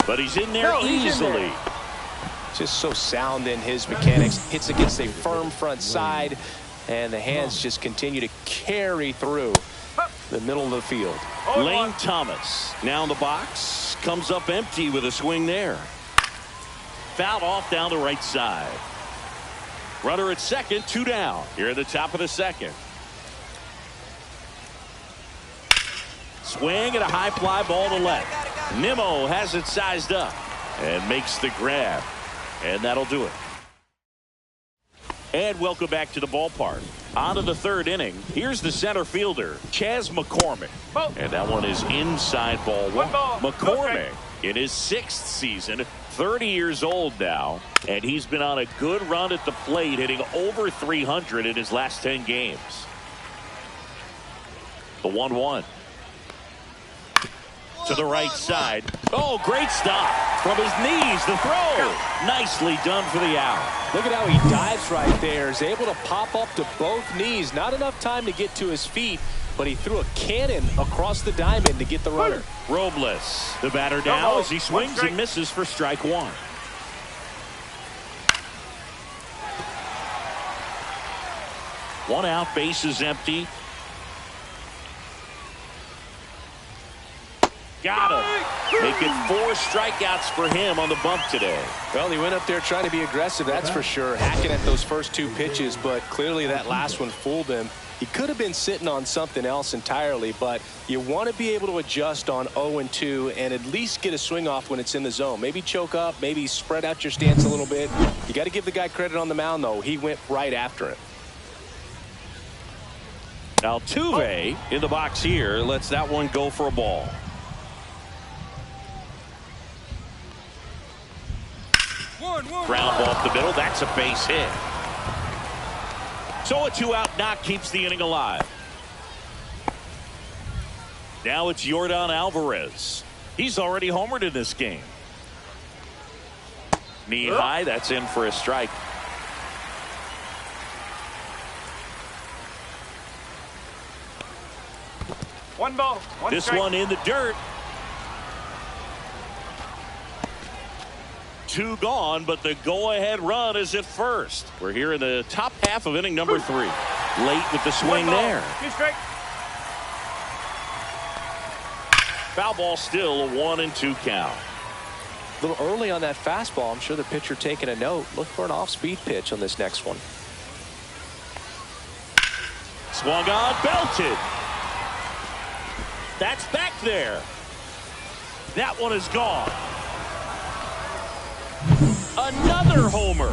But he's in there easily. Just so sound in his mechanics. Hits against a firm front side. And the hands just continue to carry through the middle of the field. Lane Thomas now in the box. Comes up empty with a swing there. Fouled off down the right side. Runner at second, 2 down. Here at the top of the second. Swing and a high fly ball to left. Nimmo has it sized up and makes the grab. And that'll do it. And welcome back to the ballpark. On to the 3rd inning. Here's the center fielder, Chas McCormick. And that one is inside ball 1. McCormick in his 6th season, 30 years old now, and he's been on a good run at the plate, hitting over 300 in his last 10 games. The 1-1. To the right side. Oh, great stop. From his knees, the throw. Nicely done for the out. Look at how he dives right there. Is able to pop up to both knees. Not enough time to get to his feet, but he threw a cannon across the diamond to get the runner. Robles, the batter now as he swings and misses for strike 1. One out, base is empty. Got him. Making 4 strikeouts for him on the bump today. Well, he went up there trying to be aggressive, that's for sure. Hacking at those first 2 pitches, but clearly that last one fooled him. He could have been sitting on something else entirely, but you want to be able to adjust on 0-2 and at least get a swing off when it's in the zone. Maybe choke up, maybe spread out your stance a little bit. You got to give the guy credit on the mound, though. He went right after it. Altuve in the box here lets that one go for a ball. Ground ball up the middle. That's a base hit. So a 2-out knock keeps the inning alive. Now it's Yordan Alvarez. He's already homered in this game. Knee high. That's in for a strike. One ball. This strike. one in the dirt. 2 gone, but the go-ahead run is at first. We're here in the top half of inning number 3. Late with the swing there. 2 strike. Foul ball, still a 1-2 count. A little early on that fastball. I'm sure the pitcher taking a note. Look for an off-speed pitch on this next one. Swung on, belted. That's back there. That one is gone. Another homer.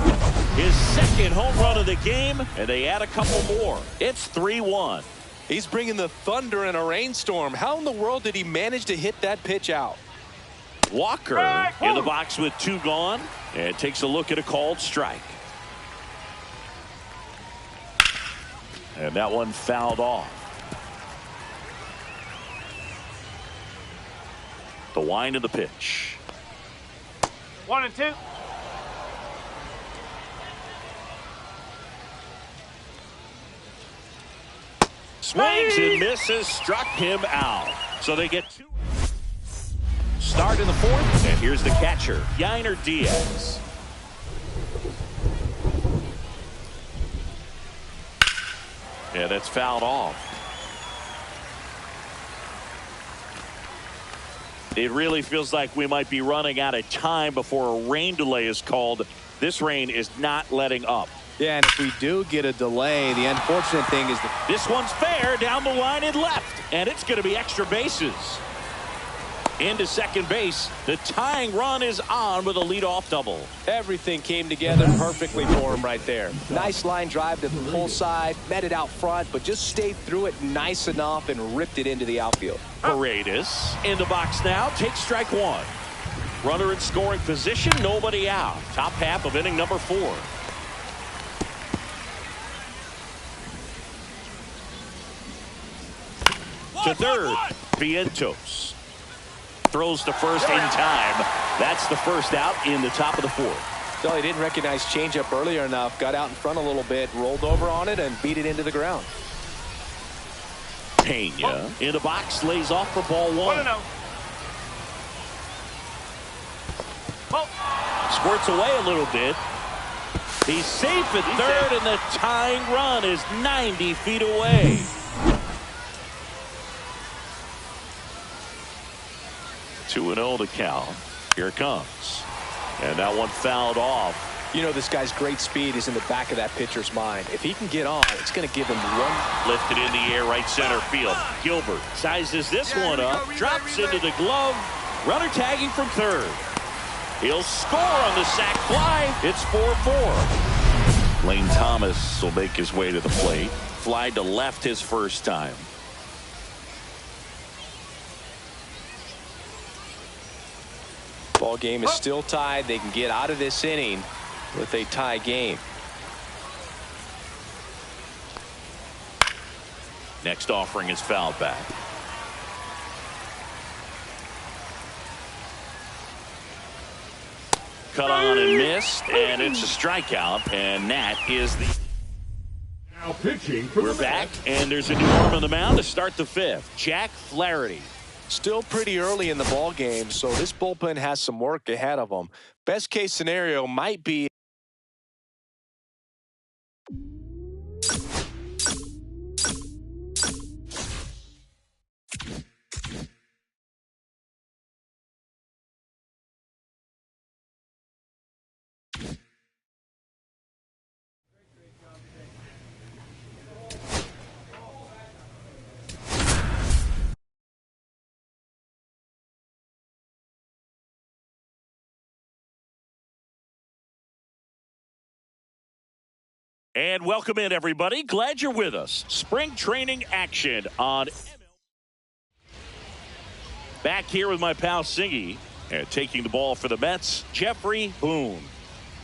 His second home run of the game, and they add a couple more. It's 3-1. He's bringing the thunder in a rainstorm. How in the world did he manage to hit that pitch out? Walker in the box with 2 gone, and takes a look at a called strike. And that one fouled off. The wind of the pitch. 1-2. Swings and misses, struck him out. So they get 2. Start in the 4th, and here's the catcher, Yainer Diaz. Yeah, that's fouled off. It really feels like we might be running out of time before a rain delay is called. This rain is not letting up. Yeah, and if we do get a delay, the unfortunate thing is that this one's fair down the line and left, and it's going to be extra bases. Into second base, the tying run is on with a leadoff double. everything came together perfectly for him right there. Nice line drive to the pull side, met it out front, but just stayed through it nice enough and ripped it into the outfield. Paredes in the box now, takes strike 1. Runner in scoring position, nobody out. Top half of inning number 4. To third, Vientos throws to first in time. That's the first out in the top of the 4th. So he didn't recognize changeup earlier enough, got out in front a little bit, rolled over on it, and beat it into the ground. Pena in the box, lays off for ball 1. 1-0. Squirts away a little bit. He's safe at third, and the tying run is 90 feet away. Two and 0 to count. Here it comes. And that one fouled off. You know, this guy's great speed is in the back of that pitcher's mind. If he can get on, it's going to give him one. Lifted in the air, right center field. Gilbert sizes this one up, drops into the glove. Runner tagging from third. He'll score on the sac fly. It's 4-4. Lane Thomas will make his way to the plate. Fly to left his first time. Ball game is still tied. They can get out of this inning with a tie game. Next offering is fouled back. Cut on and missed, and it's a strikeout, and that is the. Now pitching for We're back, and there's a new arm on the mound to start the 5th. Jack Flaherty. Still pretty early in the ball game, so this bullpen has some work ahead of them. Best case scenario might be And welcome in, everybody. Glad you're with us. Spring training action on back here with my pal Siggy. And taking the ball for the Mets, Jeffrey Boone.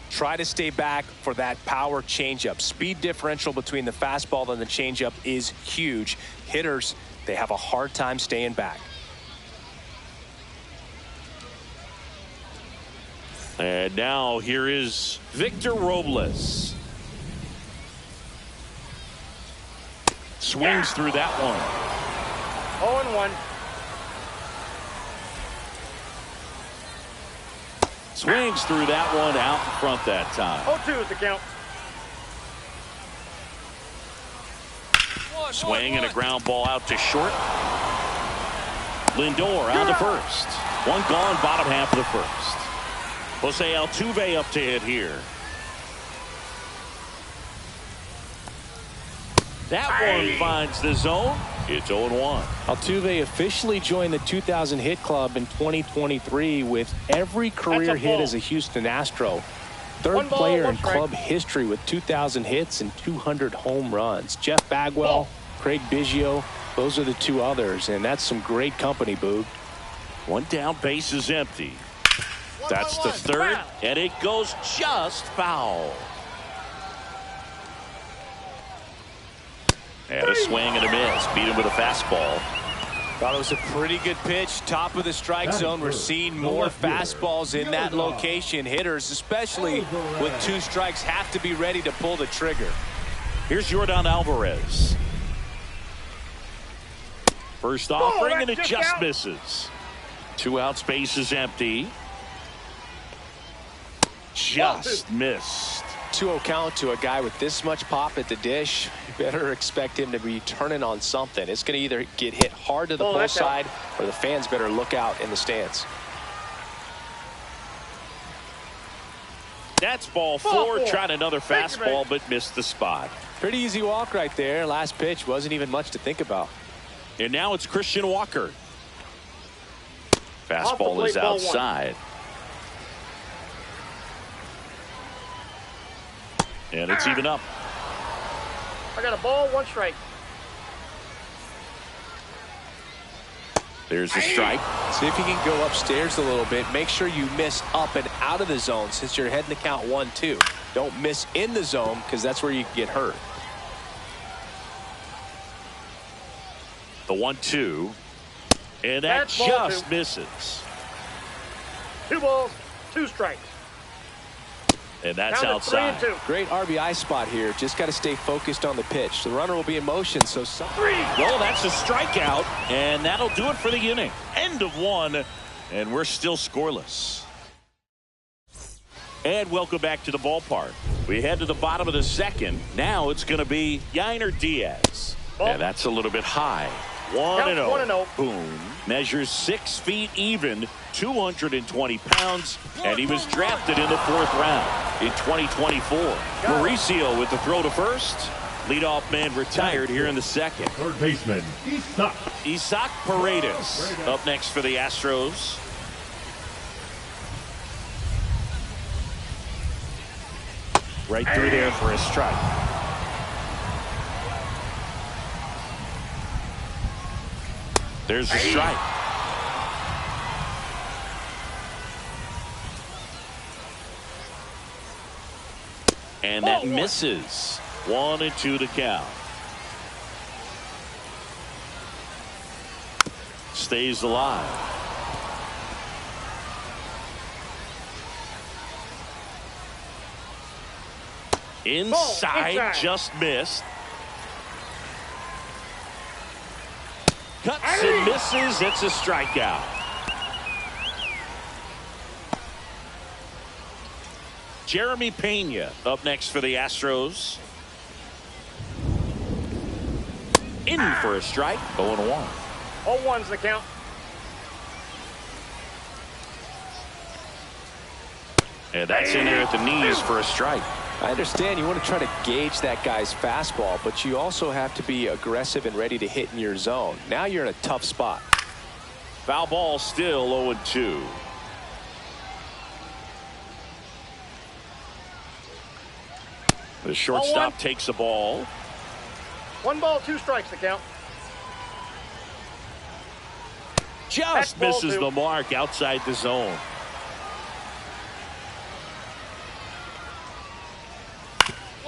Try to stay back for that power changeup. Speed differential between the fastball and the changeup is huge. Hitters, they have a hard time staying back. And now here is Victor Robles. Swings through that one. 0-1. Swings through that one out in front that time. 0-2 is the count. Swing and a ground ball out to short. Lindor out to first. One gone, bottom half of the first. Jose Altuve up to hit here. That one finds the zone. It's 0-1. Altuve officially joined the 2,000 hit club in 2023 with every career hit as a Houston Astro. Third player in club history with 2,000 hits and 200 home runs. Jeff Bagwell, Craig Biggio, those are the two others, and that's some great company, Boog. One down, base is empty. That's the third, and it goes just foul. And a swing and a miss. Beat him with a fastball. Thought it was a pretty good pitch. Top of the strike zone. We're seeing more fastballs in that location. Hitters, especially with 2 strikes, have to be ready to pull the trigger. Here's Yordan Alvarez. First offering, and it just misses. 2 outs, base is empty. Just missed. 2-0 count to a guy with this much pop at the dish. You better expect him to be turning on something. It's going to either get hit hard to the pull side, or the fans better look out in the stands. That's ball 4. Tried another fastball, but missed the spot. Pretty easy walk right there. Last pitch wasn't even much to think about. And now it's Christian Walker. Fastball is outside. And it's even up. I got a ball, 1 strike. There's a strike. See if you can go upstairs a little bit. Make sure you miss up and out of the zone since you're heading to count 1-2. Don't miss in the zone because that's where you can get hurt. The 1-2. And that just misses. 2 balls, 2 strikes. And that's outside. Great RBI spot here. Just got to stay focused on the pitch. The runner will be in motion. So 3. Well, that's a strikeout, and that'll do it for the inning. End of 1, and we're still scoreless. And welcome back to the ballpark. We head to the bottom of the second. Now it's going to be Yainer Diaz. And that's a little bit high. 1-0. Boone measures 6 feet even, 220 pounds, and he was drafted in the 4th round in 2024. Mauricio with the throw to first. Leadoff man retired here in the second. Third baseman, Isaac Paredes up next for the Astros. Right through there for a strike. There's a strike. And that misses. 1-2 to count. Stays alive. Inside, just missed. Cuts and misses. It's a strikeout. Jeremy Pena up next for the Astros. In for a strike. 0-1. 0-1's the count. And that's in there at the knees for a strike. I understand you want to try to gauge that guy's fastball, but you also have to be aggressive and ready to hit in your zone. Now you're in a tough spot. Foul ball, still 0-2. The shortstop Ball takes the ball. 1 ball, 2 strikes to count. Just Ball misses 2. the mark outside the zone.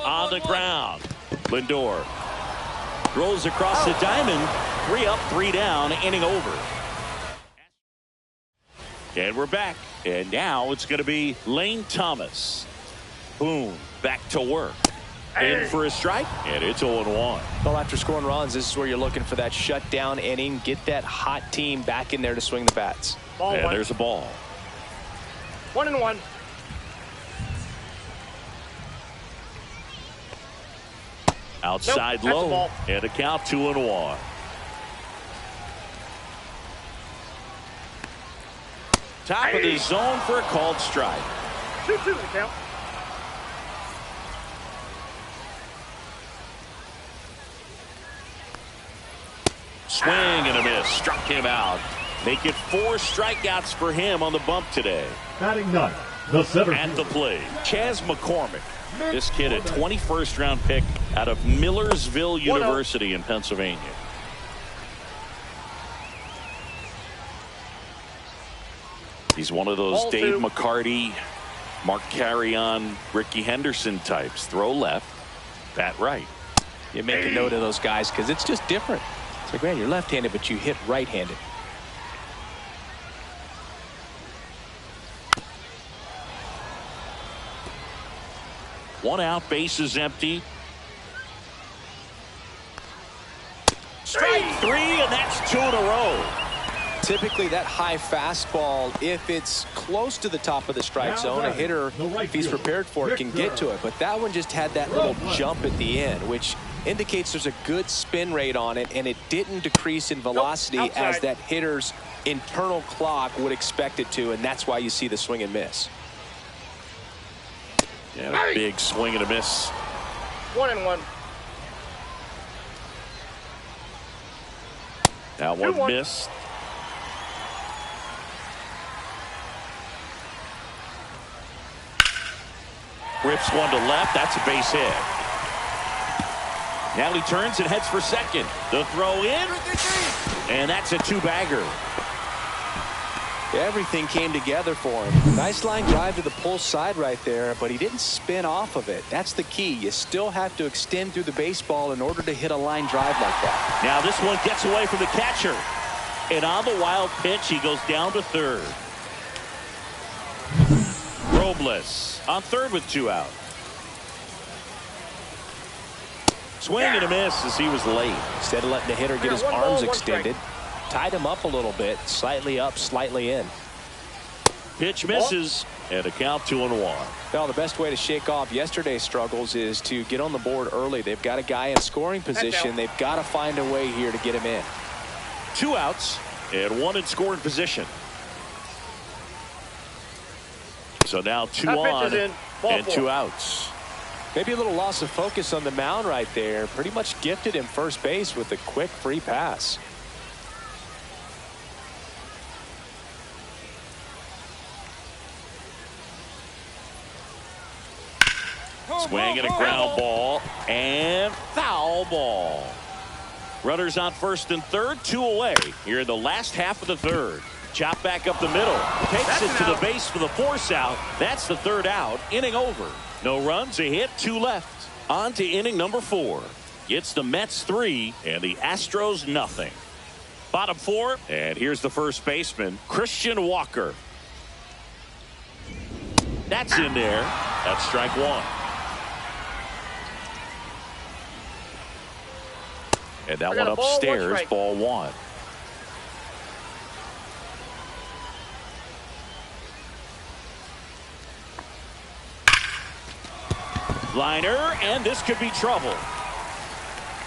On the ground. Lindor throws across the diamond. 3 up, 3 down, inning over. And we're back. And now it's going to be Lane Thomas. Boom, back to work. In for a strike, and it's 0-1. Well, after scoring runs, this is where you're looking for that shutdown inning. Get that hot team back in there to swing the bats. Ball And 1. there's a ball. 1-1. Outside Nope, that's a low, ball. and a count 2-1. Top of the zone for a called strike. 2-2 to count. Swing and a miss. Struck him out. Make it 4 strikeouts for him on the bump today. Batting ninth, the center At the fielder, plate, Chas McCormick. This kid, a 21st round pick out of Millersville University in Pennsylvania. He's one of those Ball Dave 2. McCarty, Mark Carrion, Ricky Henderson types. Throw left, bat right. You make a note of those guys because it's just different. It's like, man, you're left-handed, but you hit right-handed. One out, base is empty. Strike 3, and that's 2 in a row. Typically, that high fastball, if it's close to the top of the strike Now zone, a batting, hitter, the right if he's fielder, prepared for it, can get Victor. to it. But that one just had that little jump at the end, which indicates there's a good spin rate on it, and it didn't decrease in velocity as outside. that hitter's internal clock would expect it to, and that's why you see the swing and miss. Yeah, a big swing and a miss. 1-1. That one 2-1. missed. Rips one to left. That's a base hit. Now he turns and heads for second. The throw in. And that's a 2-bagger. Everything came together for him. Nice line drive to the pull side right there, but he didn't spin off of it. That's the key. You still have to extend through the baseball in order to hit a line drive like that. Now this one gets away from the catcher. And on the wild pitch, he goes down to third. Robles on third with 2 out. Swing and a miss as he was late. Instead of letting the hitter get his 1 ball, arms 1 extended, tied him up a little bit, slightly up, slightly in. Pitch misses, and a count 2-1. Well, the best way to shake off yesterday's struggles is to get on the board early. They've got a guy in scoring position. They've got to find a way here to get him in. 2 outs and 1 in scoring position. So now 2 That pitch on is in. Ball and 4. 2 outs. Maybe a little loss of focus on the mound right there. Pretty much gifted him first base with a quick free pass. Swing and a ground ball and foul ball. Runners on first and third, 2 away here in the last half of the third. Chop back up the middle. Takes it to the base for the force out. That's the 3rd out. Inning over. No runs, a hit, 2 left. On to inning number 4. It's the Mets 3 and the Astros nothing. Bottom 4, and here's the first baseman, Christian Walker. That's in there. That's strike 1. And that one got a ball, 1 upstairs, strike. ball 1. Liner, and this could be trouble.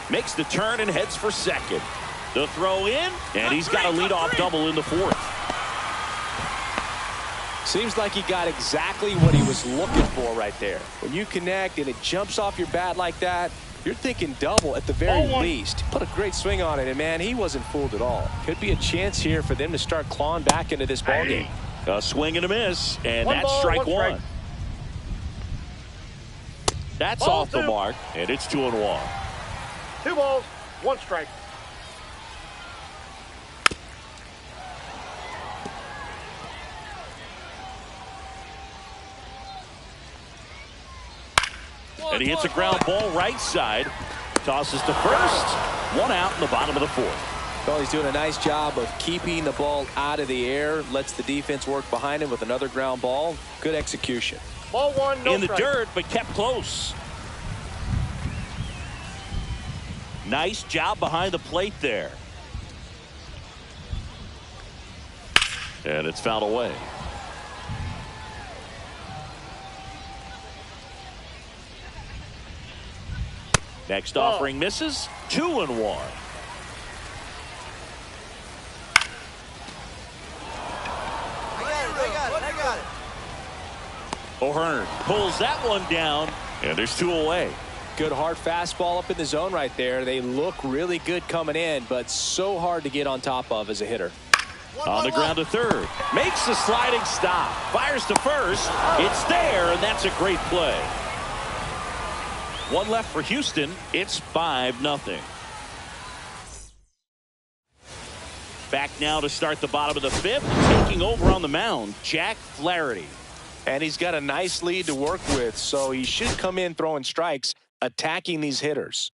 Makes the turn and heads for second. The throw in, and he's got a leadoff double in the 4th. Seems like he got exactly what he was looking for right there. When you connect and it jumps off your bat like that, you're thinking double at the very least. Put a great swing on it, and man, he wasn't fooled at all. Could be a chance here for them to start clawing back into this ballgame. A swing and a miss, and 1 that's ball, strike 1 strike. 1. That's Ball off the two. mark, and it's 2-1. 2 balls, 1 strike. And he hits a ground ball right side. Tosses to first. 1 out in the bottom of the 4th. Well, he's doing a nice job of keeping the ball out of the air. Lets the defense work behind him with another ground ball. Good execution. Ball 1, no In the strike. dirt, but kept close. Nice job behind the plate there. And it's fouled away. Next offering misses. 2-1. I got it. O'Hearn pulls that one down, and there's 2 away. Good hard fastball up in the zone right there. They look really good coming in, but so hard to get on top of as a hitter. On the ground to third. Makes the sliding stop. Fires to first. It's there, and that's a great play. 1 left for Houston. It's 5-0. Back now to start the bottom of the 5th. Taking over on the mound, Jack Flaherty. And he's got a nice lead to work with, so he should come in throwing strikes, attacking these hitters.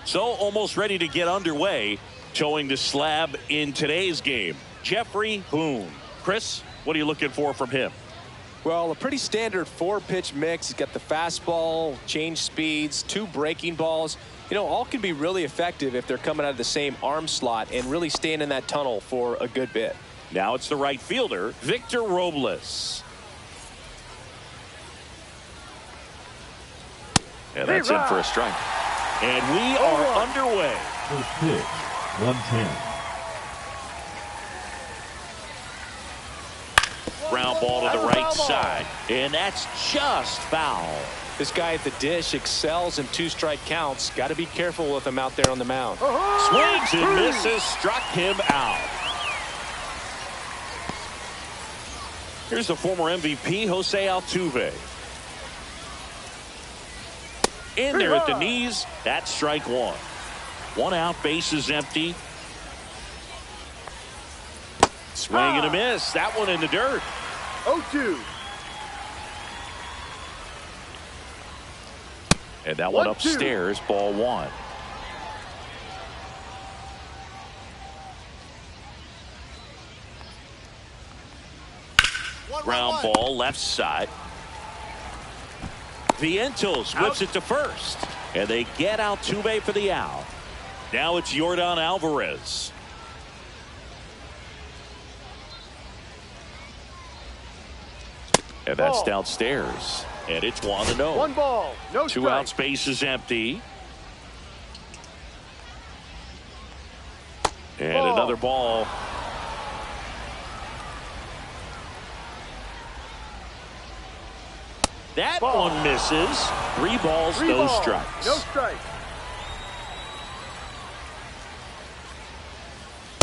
So almost ready to get underway. Towing the slab in today's game, Jeffrey Boone. Chris, what are you looking for from him? Well, a pretty standard 4-pitch mix. He's got the fastball, change speeds, 2 breaking balls. You know, all can be really effective if they're coming out of the same arm slot and really staying in that tunnel for a good bit. Now it's the right fielder, Victor Robles. And that's in for a strike. And we are underway. First pitch, 110. Ground ball to the right side. And that's just foul. This guy at the dish excels in 2-strike counts. Got to be careful with him out there on the mound. Swings and misses, struck him out. Here's the former MVP, Jose Altuve. In there at the knees, that's strike 1. 1 out, base is empty. Swing and a miss. That one in the dirt. 0-2. And that one 1-2. upstairs, ball 1. Ground ball left side. Vientos whips it to first. And they get Altuve for the out. Now it's Yordan Alvarez. And that's downstairs. And it's 1-0. 1 ball, no 2 strike. out, space is empty. And another ball. That one misses. 3 balls, no strikes. No strike.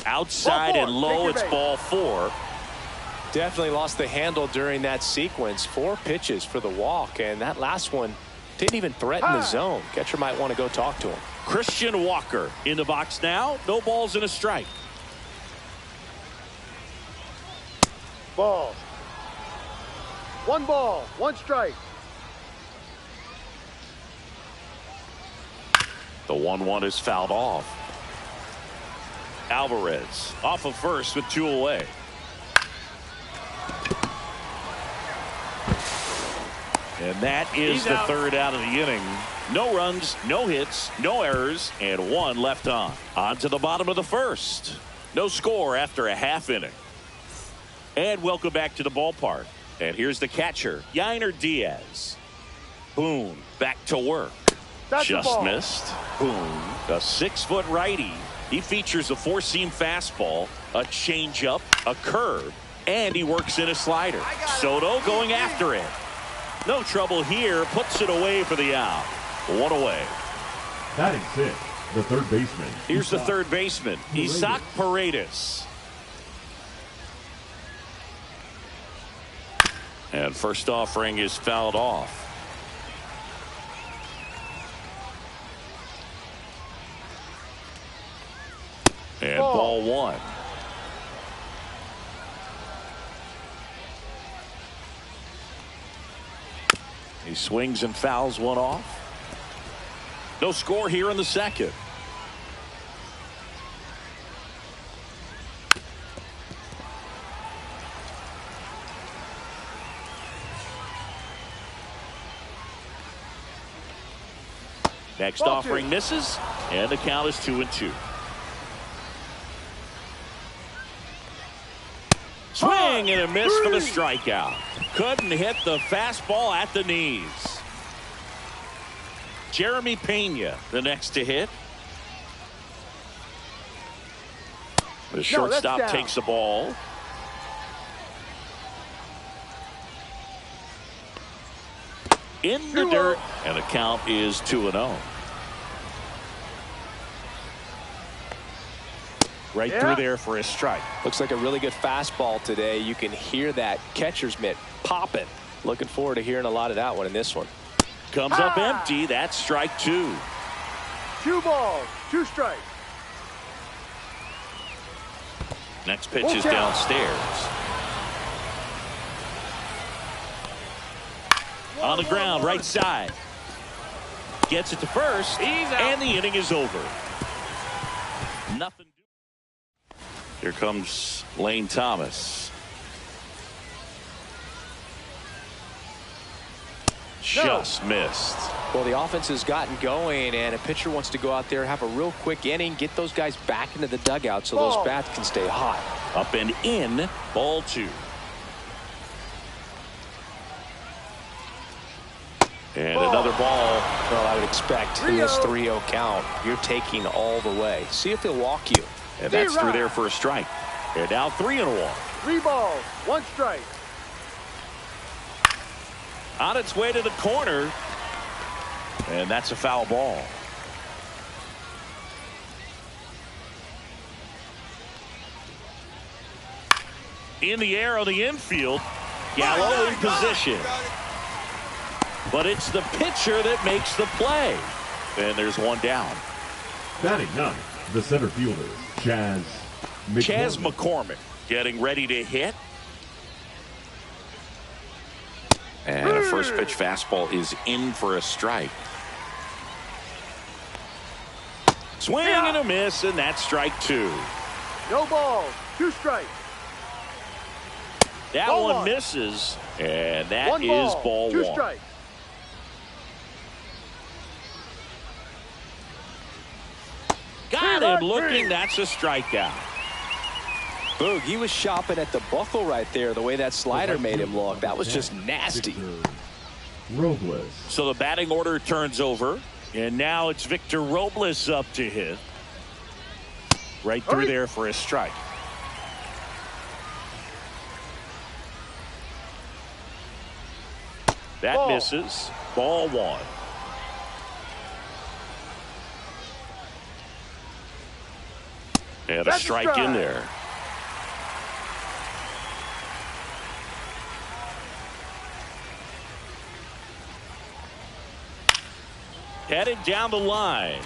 Outside and low, it's ball 4. Definitely lost the handle during that sequence. 4 pitches for the walk, and that last one didn't even threaten the zone. Catcher might want to go talk to him. Christian Walker in the box now. No balls and a strike. Ball. 1 ball, 1 strike. The 1-1 is fouled off. Alvarez off of first with 2 away. And that is the 3rd out of the inning. No runs, no hits, no errors, and 1 left on. On to the bottom of the 1st. No score after a half inning. And welcome back to the ballpark. And here's the catcher, Yainer Diaz. Boone back to work. That's Just missed. Boone, a 6-foot righty. He features a 4-seam fastball, a changeup, a curve, and he works in a slider. Soto going after it. No trouble here. Puts it away for the out. 1 away. Batting 6th, the 3rd baseman. Here's the 3rd baseman, Isaac Paredes. And first offering is fouled off. And ball 1. He swings and fouls one off. No score here in the 2nd. Next offering misses, and the count is 2-2. Swing and a miss for the strikeout. Couldn't hit the fastball at the knees. Jeremy Pena, the next to hit. The shortstop takes the ball. In the dirt, and the count is 2-0. Right through there for a strike. Looks like a really good fastball today. You can hear that catcher's mitt popping. Looking forward to hearing a lot of that one in this one. Comes up empty. That's strike 2. 2 balls, 2 strikes. Next pitch is downstairs. On the ground, right side. Gets it to first, and the inning is over. Nothing. Here comes Lane Thomas. Just missed. Well, the offense has gotten going, and a pitcher wants to go out there, have a real quick inning, get those guys back into the dugout so those bats can stay hot. Up and in, ball 2. And another ball. Well, I would expect in this 3-0 count, you're taking all the way. See if they'll walk you. And that's through there for a strike. And now 3-1. 3 balls, 1 strike. On its way to the corner. And that's a foul ball. In the air on the infield. Gallo in position. But it's the pitcher that makes the play. And there's one down. Batting ninth, the center fielder, Chas McCormick getting ready to hit. And a first pitch fastball is in for a strike. Swing and a miss, and that's strike 2. No balls, 2 strikes. That one misses, and that is ball 2 1. strikes. Got him looking. That's a strikeout. Boog, he was shopping at the buckle right there, the way that slider made him look. That was just nasty. Robles. So the batting order turns over, and now it's Victor Robles up to hit. Right through there for a strike. That misses. Ball 1. And a strike in there. Headed down the line.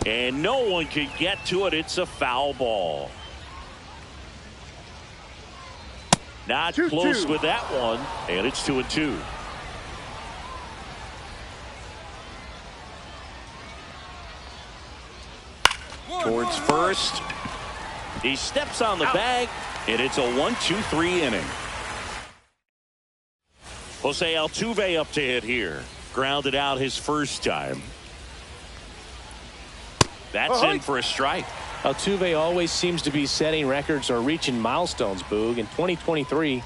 And no one can get to it. It's a foul ball. Not close with that one. And it's 2-2. Towards first. He steps on the bag, and it's a 1-2-3 inning. Jose Altuve up to hit here. Grounded out his first time. That's in for a strike. Altuve always seems to be setting records or reaching milestones, Boog. In 2023,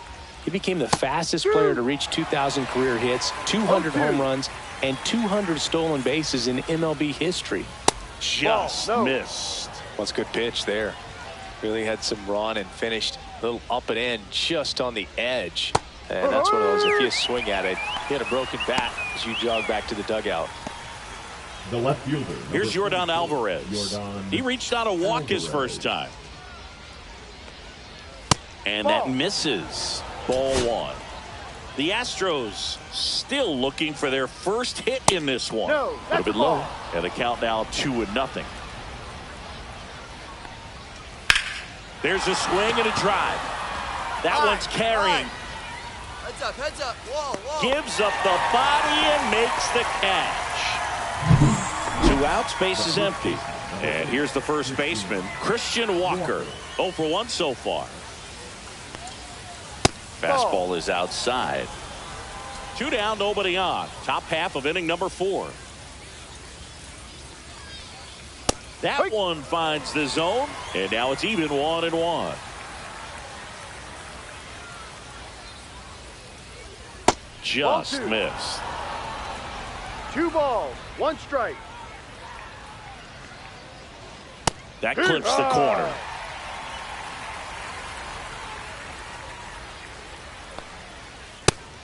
he became the fastest player to reach 2,000 career hits, 200 home runs, and 200 stolen bases in MLB history. Just missed. Well, it's a good pitch there. Really had some run and finished a little up and in just on the edge. And that's one of those, if you swing at it, you had a broken bat as you jog back to the dugout. The left fielder. Here's Yordan Alvarez. He reached on a walk his first time. And that misses. Ball 1. The Astros still looking for their first hit in this one. No, a little bit low. And the count now 2-0. There's a swing and a drive. That one's carrying. Heads up. Whoa. Gives up the body and makes the catch. 2 outs, base is empty. And here's the first baseman, Christian Walker. 0 for 1 so far. Fastball is outside. 2 down, nobody on. Top half of inning number 4. That one finds the zone, and now it's even 1-1. Just missed. 2 balls, 1 strike. That clips the corner.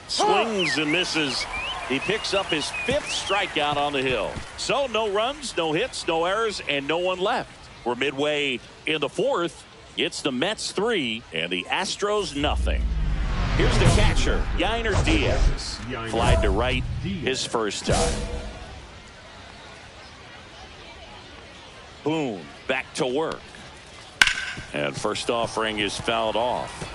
Swings and misses. He picks up his 5th strikeout on the hill. So no runs, no hits, no errors, and no one left. We're midway in the 4th. It's the Mets 3 and the Astros nothing. Here's the catcher, Yainer Diaz. Flied to right his first time. Boone back to work. And first offering is fouled off.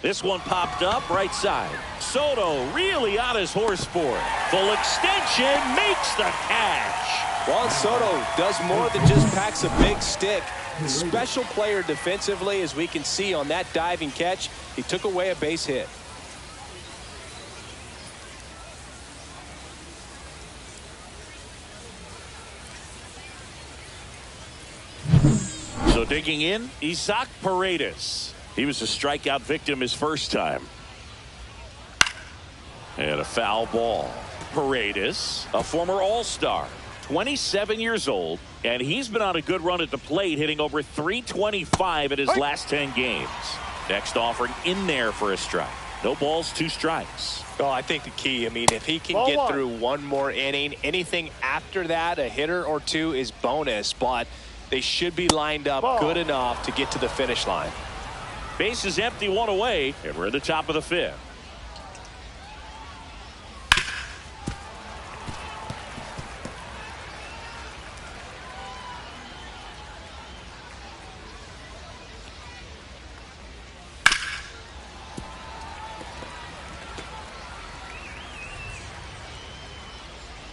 This one popped up right side. Soto really on his horse for it. Full extension makes the catch. Juan Soto does more than just packs a big stick. Special player defensively, as we can see on that diving catch. He took away a base hit. So digging in, Isaac Paredes. He was a strikeout victim his first time. And a foul ball. Paredes, a former All-Star, 27 years old, and he's been on a good run at the plate, hitting over 325 in his last 10 games. Next offering in there for a strike. No balls, 2 strikes. Oh, I think the key, I mean, if he can get through one more inning, anything after that, a hitter or 2 is bonus, but they should be lined up good enough to get to the finish line. Base is empty, 1 away, and we're at the top of the 5th.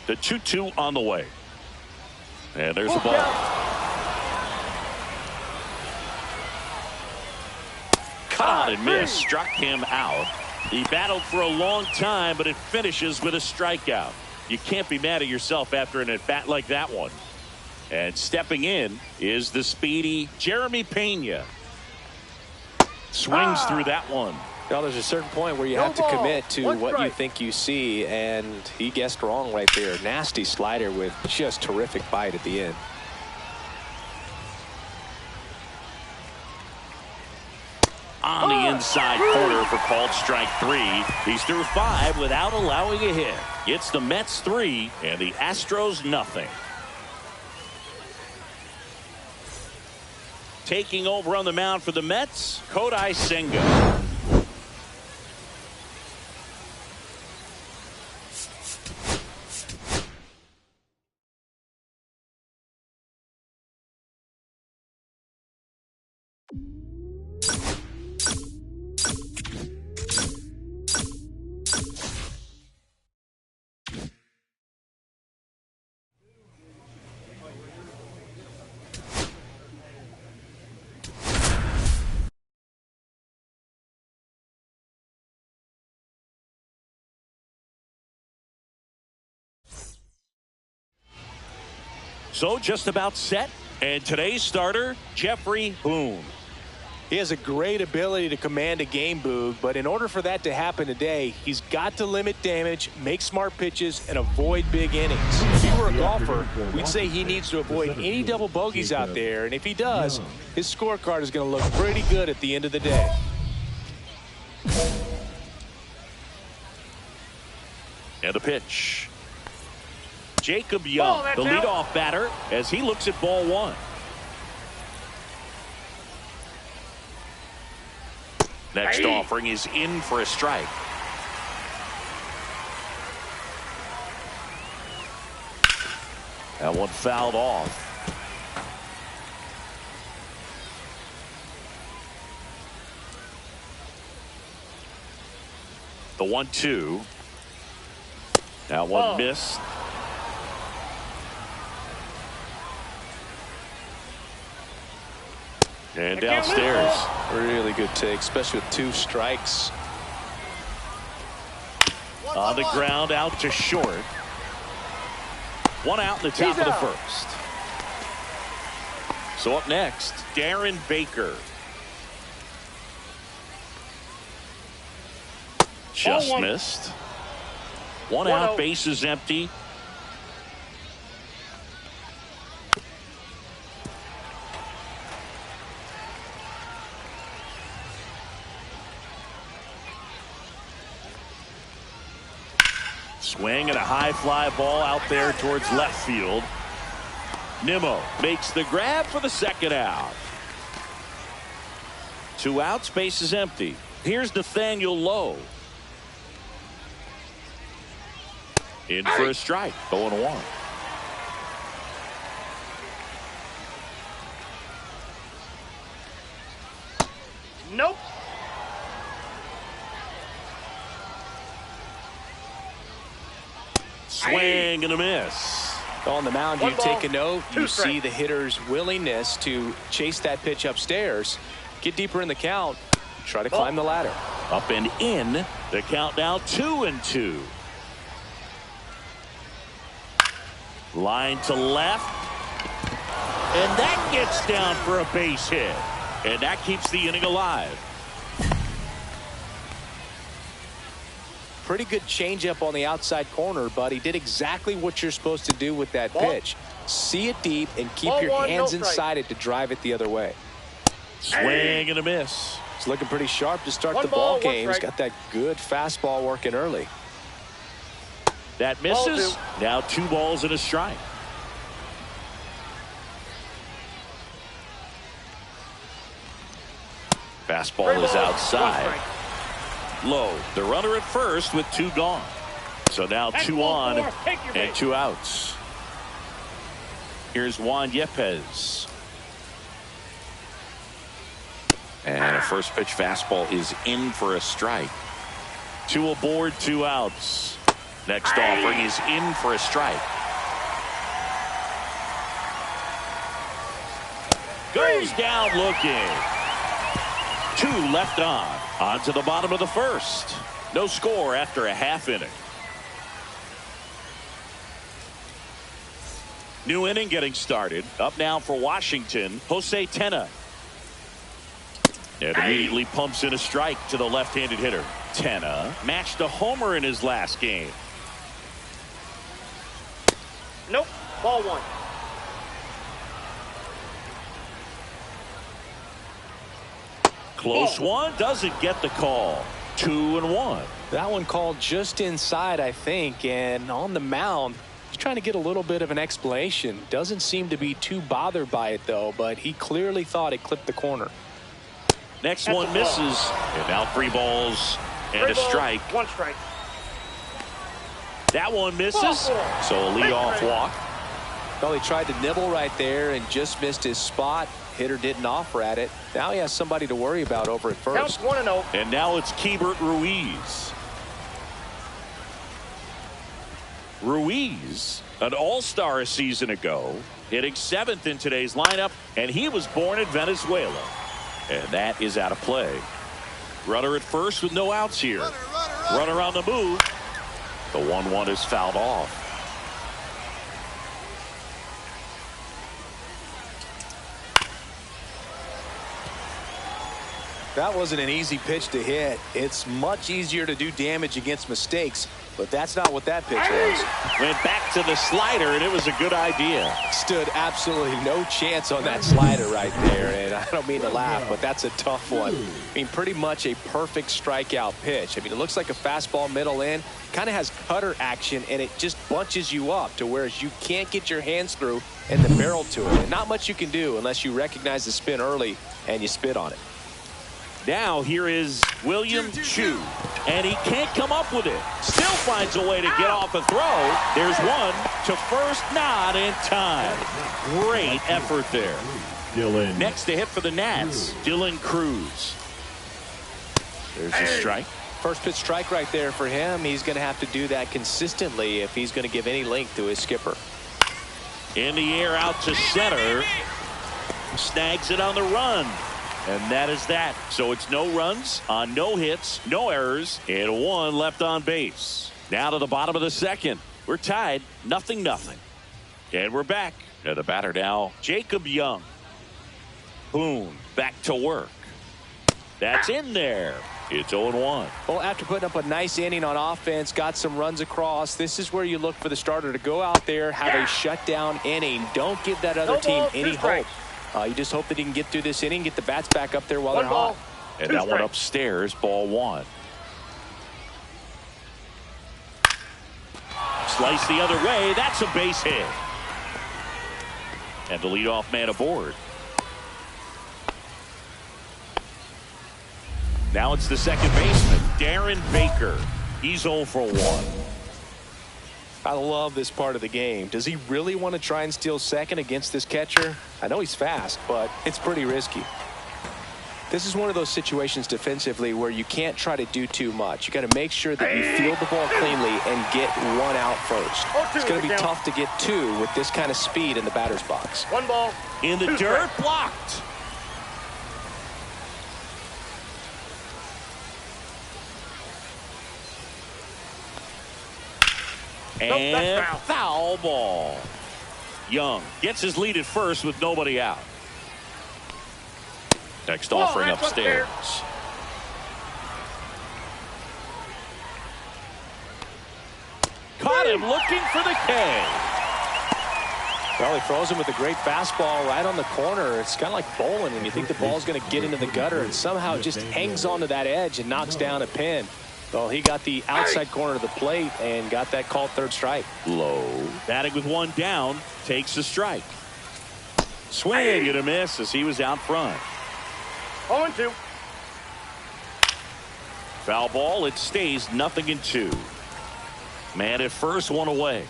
The 2-2 on the way. And there's a ball. Caught and missed. Struck him out. He battled for a long time, but it finishes with a strikeout. You can't be mad at yourself after an at-bat like that one. And stepping in is the speedy Jeremy Pena. Swings through that one. Well, there's a certain point where you have to commit to what you think you see, and he guessed wrong right there. Nasty slider with just terrific bite at the end. On the inside corner for called strike 3. He's through 5 without allowing a hit. It's the Mets 3 and the Astros nothing. Taking over on the mound for the Mets, Kodai Senga. So just about set. And today's starter, Jeffrey Boone. He has a great ability to command a game, Boog, but in order for that to happen today, he's got to limit damage, make smart pitches, and avoid big innings. If he were a golfer, we'd say he needs to avoid any double bogeys out there, and if he does, his scorecard is going to look pretty good at the end of the day. And the pitch. Jacob Young, the leadoff batter, as he looks at ball 1. Next offering is in for a strike. That one fouled off. The 1-2. That one missed. And downstairs. Really good take, especially with 2 strikes. On the ground, out to short. 1 out in the top of the first. So up next, Darren Baker. Just missed. 1 out, base is empty. Swing and a high fly ball out there towards left field. Nimmo makes the grab for the 2nd out. 2 outs, base is empty. Here's Nathaniel Lowe. In for a strike, 0-1. Nope. Swing and a miss. On the mound, you take a note. You see the hitter's willingness to chase that pitch upstairs, get deeper in the count, try to climb the ladder. Up and in. The count now 2-2. Line to left. And that gets down for a base hit. And that keeps the inning alive. Pretty good changeup on the outside corner, but he did exactly what you're supposed to do with that pitch. See it deep and keep your hands inside it to drive it the other way. Swing and a miss. It's looking pretty sharp to start the ball game. He's got that good fastball working early. That misses. Now 2 balls and a strike. Fastball is outside. Low. The runner at first with 2 gone. So now 2 on and 2 outs. Here's Juan Yepez. And a first pitch fastball is in for a strike. 2 aboard, 2 outs. Next offering is in for a strike. Goes down looking. 2 left on. On to the bottom of the first. No score after a half inning. New inning getting started. Up now for Washington, Jose Tena. And immediately pumps in a strike to the left-handed hitter. Tena matched a homer in his last game. Nope. Ball 1. Close one. Doesn't get the call. 2-1. That one called just inside, I think, and on the mound, he's trying to get a little bit of an explanation. Doesn't seem to be too bothered by it, though, but he clearly thought it clipped the corner. Next one misses. And now 3 balls and a strike. 1 strike. That one misses. So a leadoff walk. Well, he tried to nibble right there and just missed his spot. Hitter didn't offer at it. Now he has somebody to worry about over at first. Counts 1-0. And now it's Keibert Ruiz. Ruiz, an all-star a season ago, hitting 7th in today's lineup, and he was born in Venezuela. And that is out of play. Runner at first with no outs here. Runner on the move. The 1-1 is fouled off. That wasn't an easy pitch to hit. It's much easier to do damage against mistakes, but that's not what that pitch was. Went back to the slider, and it was a good idea. Stood absolutely no chance on that slider right there, and I don't mean to laugh, but that's a tough one. I mean, pretty much a perfect strikeout pitch. I mean, it looks like a fastball middle in, kind of has cutter action, and it just bunches you up to where you can't get your hands through and the barrel to it. And not much you can do unless you recognize the spin early and you spit on it. Now here is William Chu, and he can't come up with it. Still finds a way to get off a throw. There's one to first, not in time. Great effort there. Dylan. Next to hit for the Nats, Dylan Cruz. There's a strike. First pitch strike right there for him. He's going to have to do that consistently if he's going to give any length to his skipper. In the air out to center. Snags it on the run. And that is that. So it's no runs on no hits, no errors, and 1 left on base. Now to the bottom of the second. We're tied, 0-0. And we're back. And the batter now, Jacob Young. Boone back to work. That's in there. It's 0-1. Well, after putting up a nice inning on offense, got some runs across, this is where you look for the starter to go out there, have a shutdown inning. Don't give that other team any hope. You just hope that he can get through this inning, get the bats back up there while they're hot. And that one upstairs, ball 1. Slice the other way. That's a base hit. And the leadoff man aboard. Now it's the second baseman, Darren Baker. He's 0 for 1. I love this part of the game. Does he really want to try and steal second against this catcher? I know he's fast, but it's pretty risky. This is one of those situations defensively where you can't try to do too much. You got to make sure that you field the ball cleanly and get one out first. It's going to be tough to get two with this kind of speed in the batter's box. One ball. In the dirt, blocked. And foul ball. Young gets his lead at first with nobody out. Next offering upstairs. Caught him looking for the K. Well, he throws him with a great fastball right on the corner. It's kind of like bowling when you think the ball's going to get into the gutter and somehow just hangs onto that edge and knocks down a pin. Well, he got the outside corner of the plate and got that called third strike. Low. Batting with one down, takes a strike. Swing and a miss as he was out front. 0-2. Foul ball. It stays 0-2. Man at first, one away.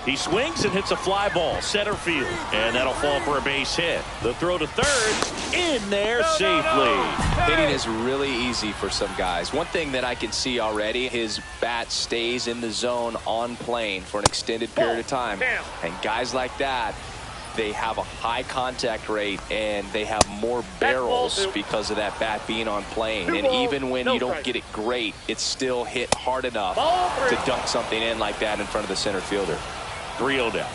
He swings and hits a fly ball center field, and that'll fall for a base hit. The throw to third, in there safely. Hitting is really easy for some guys. One thing that I can see already, his bat stays in the zone on plane for an extended period of time. And guys like that, they have a high contact rate and they have more barrels because of that bat being on plane. And even when you don't get it great, it's still hit hard enough to dunk something in like that in front of the center fielder. 3-0 down.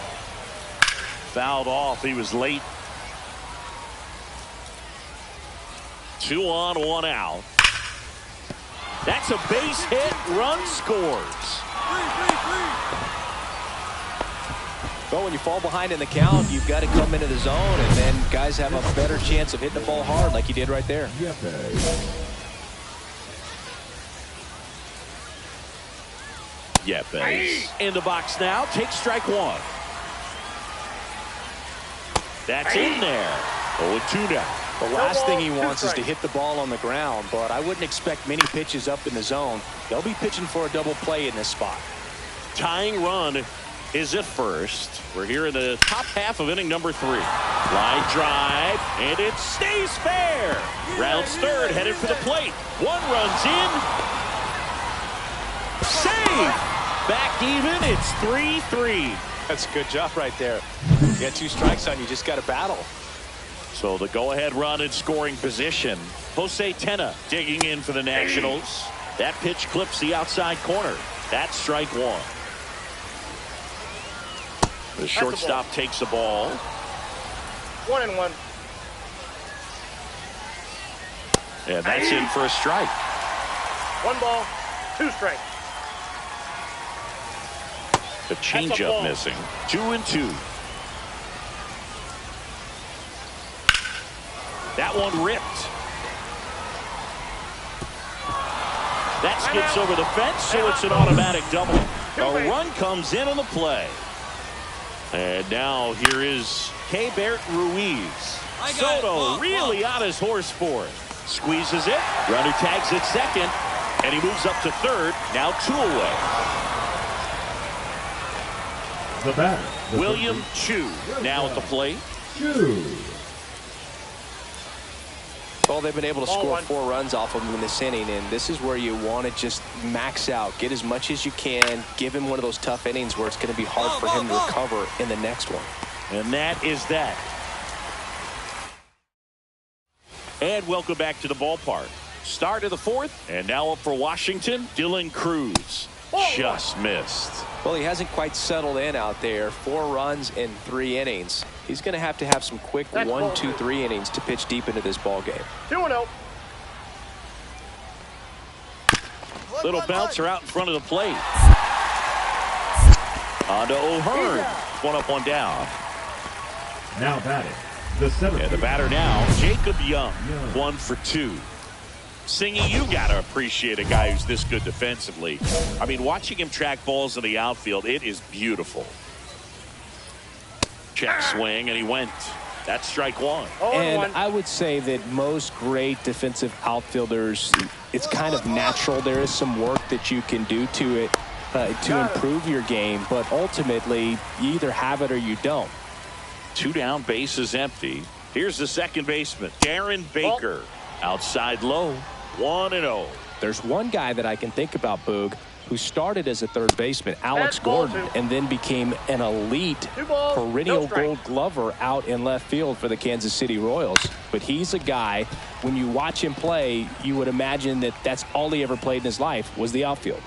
Fouled off. He was late. 2 on, 1 out. That's a base hit. Run scores. Well, when you fall behind in the count, you've got to come into the zone, and then guys have a better chance of hitting the ball hard like he did right there. Yepes in the box now. Takes strike one. That's in there. 0-2 now. The last thing he wants is to hit the ball on the ground, but I wouldn't expect many pitches up in the zone. They'll be pitching for a double play in this spot. Tying run is at first. We're here in the top half of inning number 3. Line drive, and it stays fair. Rounds third, headed for the plate. One runs in. Save. Back even. It's 3-3. That's a good job right there. You got 2 strikes on you. Just got to battle. So the go-ahead run in scoring position. Jose Tena digging in for the Nationals. That pitch clips the outside corner. That's strike one. The shortstop takes the ball. 1-1. And that's in for a strike. 1 ball, 2 strikes. The changeup missing. 2-2. That one ripped. That skips over the fence, so it's an automatic double. A run comes in on the play. And now here is Keibert Ruiz. Soto really on his horse for it. Squeezes it. Runner tags at second. And he moves up to third. Now 2 away. The batter. William Chu now at the plate. Chu. Well, they've been able to score 4 runs off of him in this inning, and this is where you want to just max out, get as much as you can, give him one of those tough innings where it's going to be hard for him to recover in the next one. And that is that. And welcome back to the ballpark. Start of the 4th, and now up for Washington, Dylan Cruz. Just missed. Well, he hasn't quite settled in out there. 4 runs in 3 innings. He's going to have some quick 1, 2, 3 innings to pitch deep into this ball game. 2-0. Little bouncer out in front of the plate. On to O'Hearn. 1 up, 1 down. Now batting. The 7th. And the batter now, Jacob Young. 1 for 2. Singy, you got to appreciate a guy who's this good defensively. I mean, watching him track balls in the outfield, it is beautiful. Check swing, and he went. That's strike one. And I would say that most great defensive outfielders, it's kind of natural. There is some work that you can do to it to improve your game, but ultimately, you either have it or you don't. Two down, bases empty. Here's the second baseman, Darren Baker. Outside low, 1-0. There's one guy that I can think about, Boog, who started as a third baseman, Alex Gordon, and then became an elite perennial Gold Glover out in left field for the Kansas City Royals. But he's a guy, when you watch him play, you would imagine that that's all he ever played in his life was the outfield.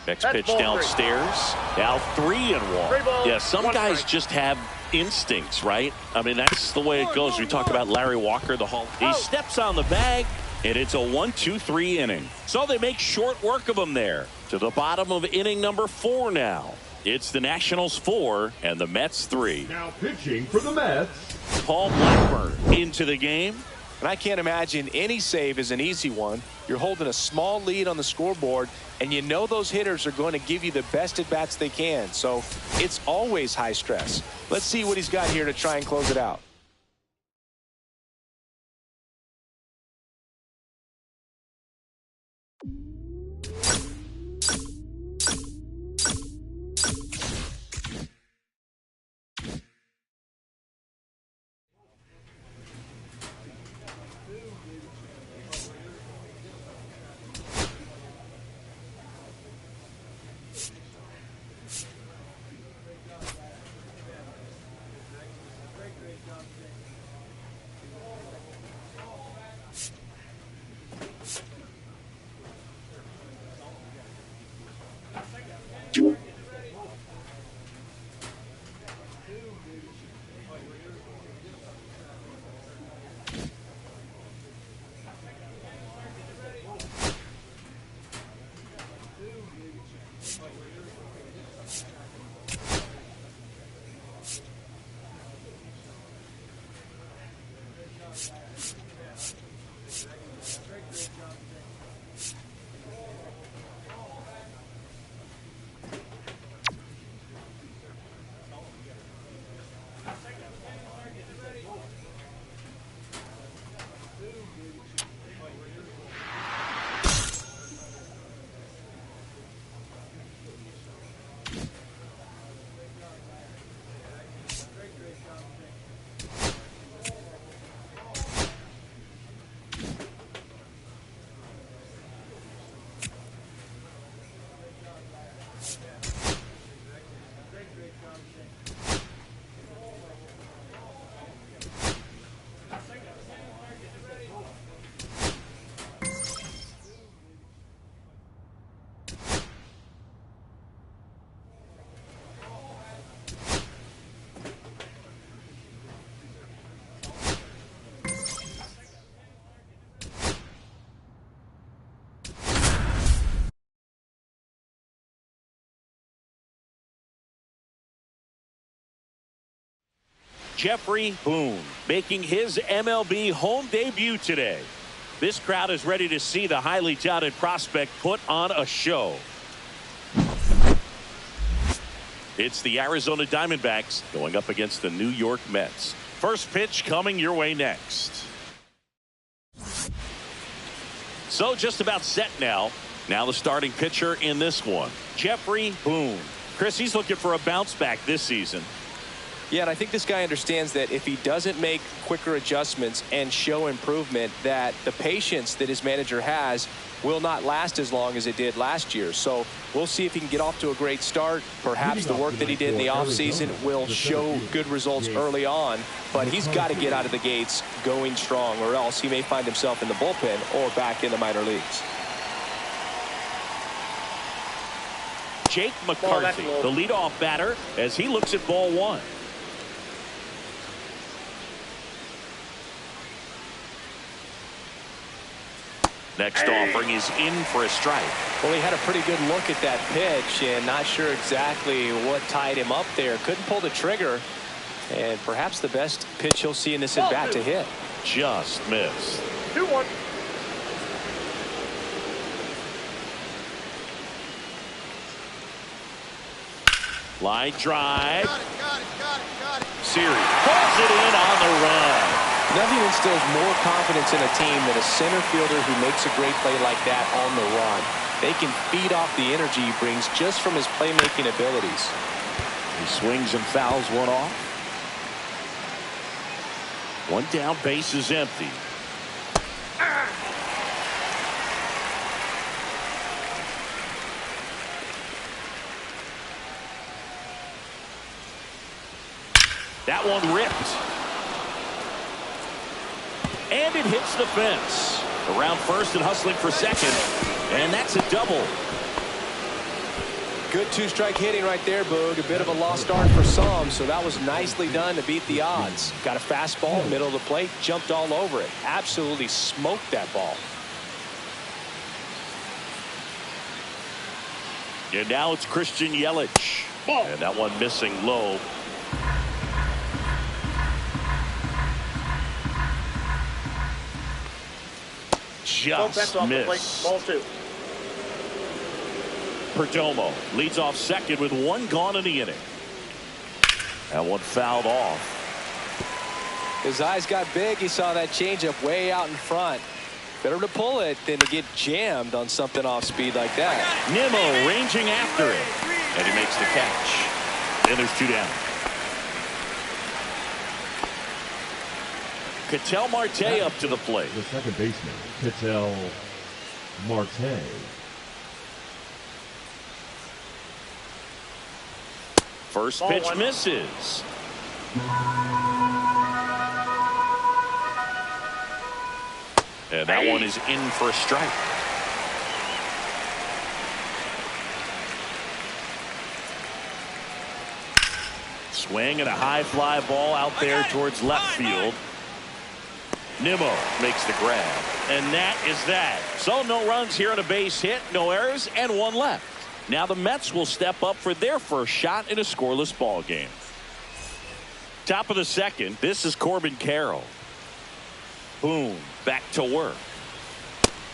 Next pitch downstairs. Now 3-1. Yeah, some guys just have instincts, right? I mean, that's the way it goes. We talk about Larry Walker, the Hall. He steps on the bag, and it's a 1-2-3 inning. So they make short work of him there. To the bottom of inning number 4 now. It's the Nationals 4 and the Mets 3. Now pitching for the Mets, Paul Blackburn into the game. And I can't imagine any save is an easy one. You're holding a small lead on the scoreboard, and you know those hitters are going to give you the best at-bats they can. So it's always high stress. Let's see what he's got here to try and close it out. Jeffrey Boone making his MLB home debut today. This crowd is ready to see the highly touted prospect put on a show. It's the Arizona Diamondbacks going up against the New York Mets. First pitch coming your way next. So just about set now. Now the starting pitcher in this one, Jeffrey Boone. Chris, he's looking for a bounce back this season. Yeah, and I think this guy understands that if he doesn't make quicker adjustments and show improvement, that the patience that his manager has will not last as long as it did last year. So we'll see if he can get off to a great start. Perhaps the work that he did in the offseason will show good results early on, but he's got to get out of the gates going strong, or else he may find himself in the bullpen or back in the minor leagues. Jake McCarthy, the leadoff batter, as he looks at ball one. Next offering is in for a strike. Well, he had a pretty good look at that pitch and not sure exactly what tied him up there. Couldn't pull the trigger, and perhaps the best pitch he'll see in this at bat to hit. Just missed. 2-1. Line drive. Got it. Series pulls it in on the run. Nothing instills more confidence in a team than a center fielder who makes a great play like that on the run. They can feed off the energy he brings just from his playmaking abilities. He swings and fouls one off. One down, base is empty. That one ripped. And it hits the fence. Around first and hustling for second. And that's a double. Good two-strike hitting right there, Boog. A bit of a lost start for some, so that was nicely done to beat the odds. Got a fastball, middle of the plate, jumped all over it. Absolutely smoked that ball. And now it's Christian Yelich. And that one missing low. Just missed. Ball 2. Perdomo leads off second with one gone in the inning. That one fouled off. His eyes got big. He saw that changeup way out in front. Better to pull it than to get jammed on something off speed like that. Nimmo ranging after it. And he makes the catch. And there's two down. Ketel Marte up to the plate. The second baseman, Ketel Marte. First pitch misses. And that one is in for a strike. Swing and a high fly ball out there towards left field. Nimmo makes the grab. And that is that. So no runs here on a base hit, no errors, and one left. Now the Mets will step up for their first shot in a scoreless ball game. Top of the second, this is Corbin Carroll. Boom, back to work.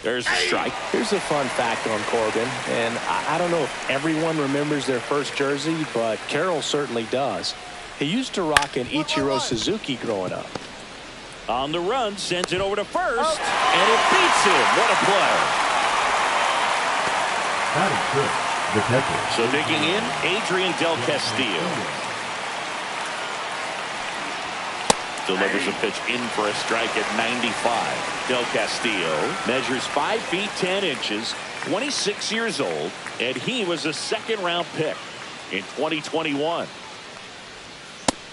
There's a strike. Here's a fun fact on Corbin, and I don't know if everyone remembers their first jersey, but Carroll certainly does. He used to rock an Ichiro Suzuki growing up. On the run, sends it over to first, and it beats him. What a play. That is good. The catcher. So digging in, Adrian Del Castillo. Delivers a pitch in for a strike at 95. Del Castillo measures 5 feet 10 inches, 26 years old, and he was a second-round pick in 2021.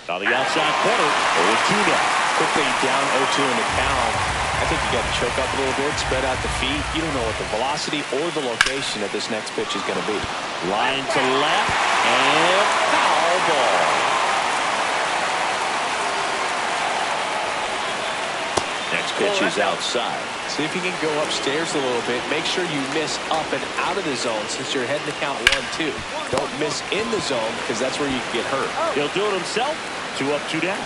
On the outside corner, 0-2 now. Quickly down 0-2 in the count. I think you got to choke up a little bit, spread out the feet. You don't know what the velocity or the location of this next pitch is going to be. Line to left, and foul ball. Next pitch is outside. See if you can go upstairs a little bit. Make sure you miss up and out of the zone since you're heading to count 1-2. Don't miss in the zone because that's where you can get hurt. He'll do it himself. 2 up, 2 down.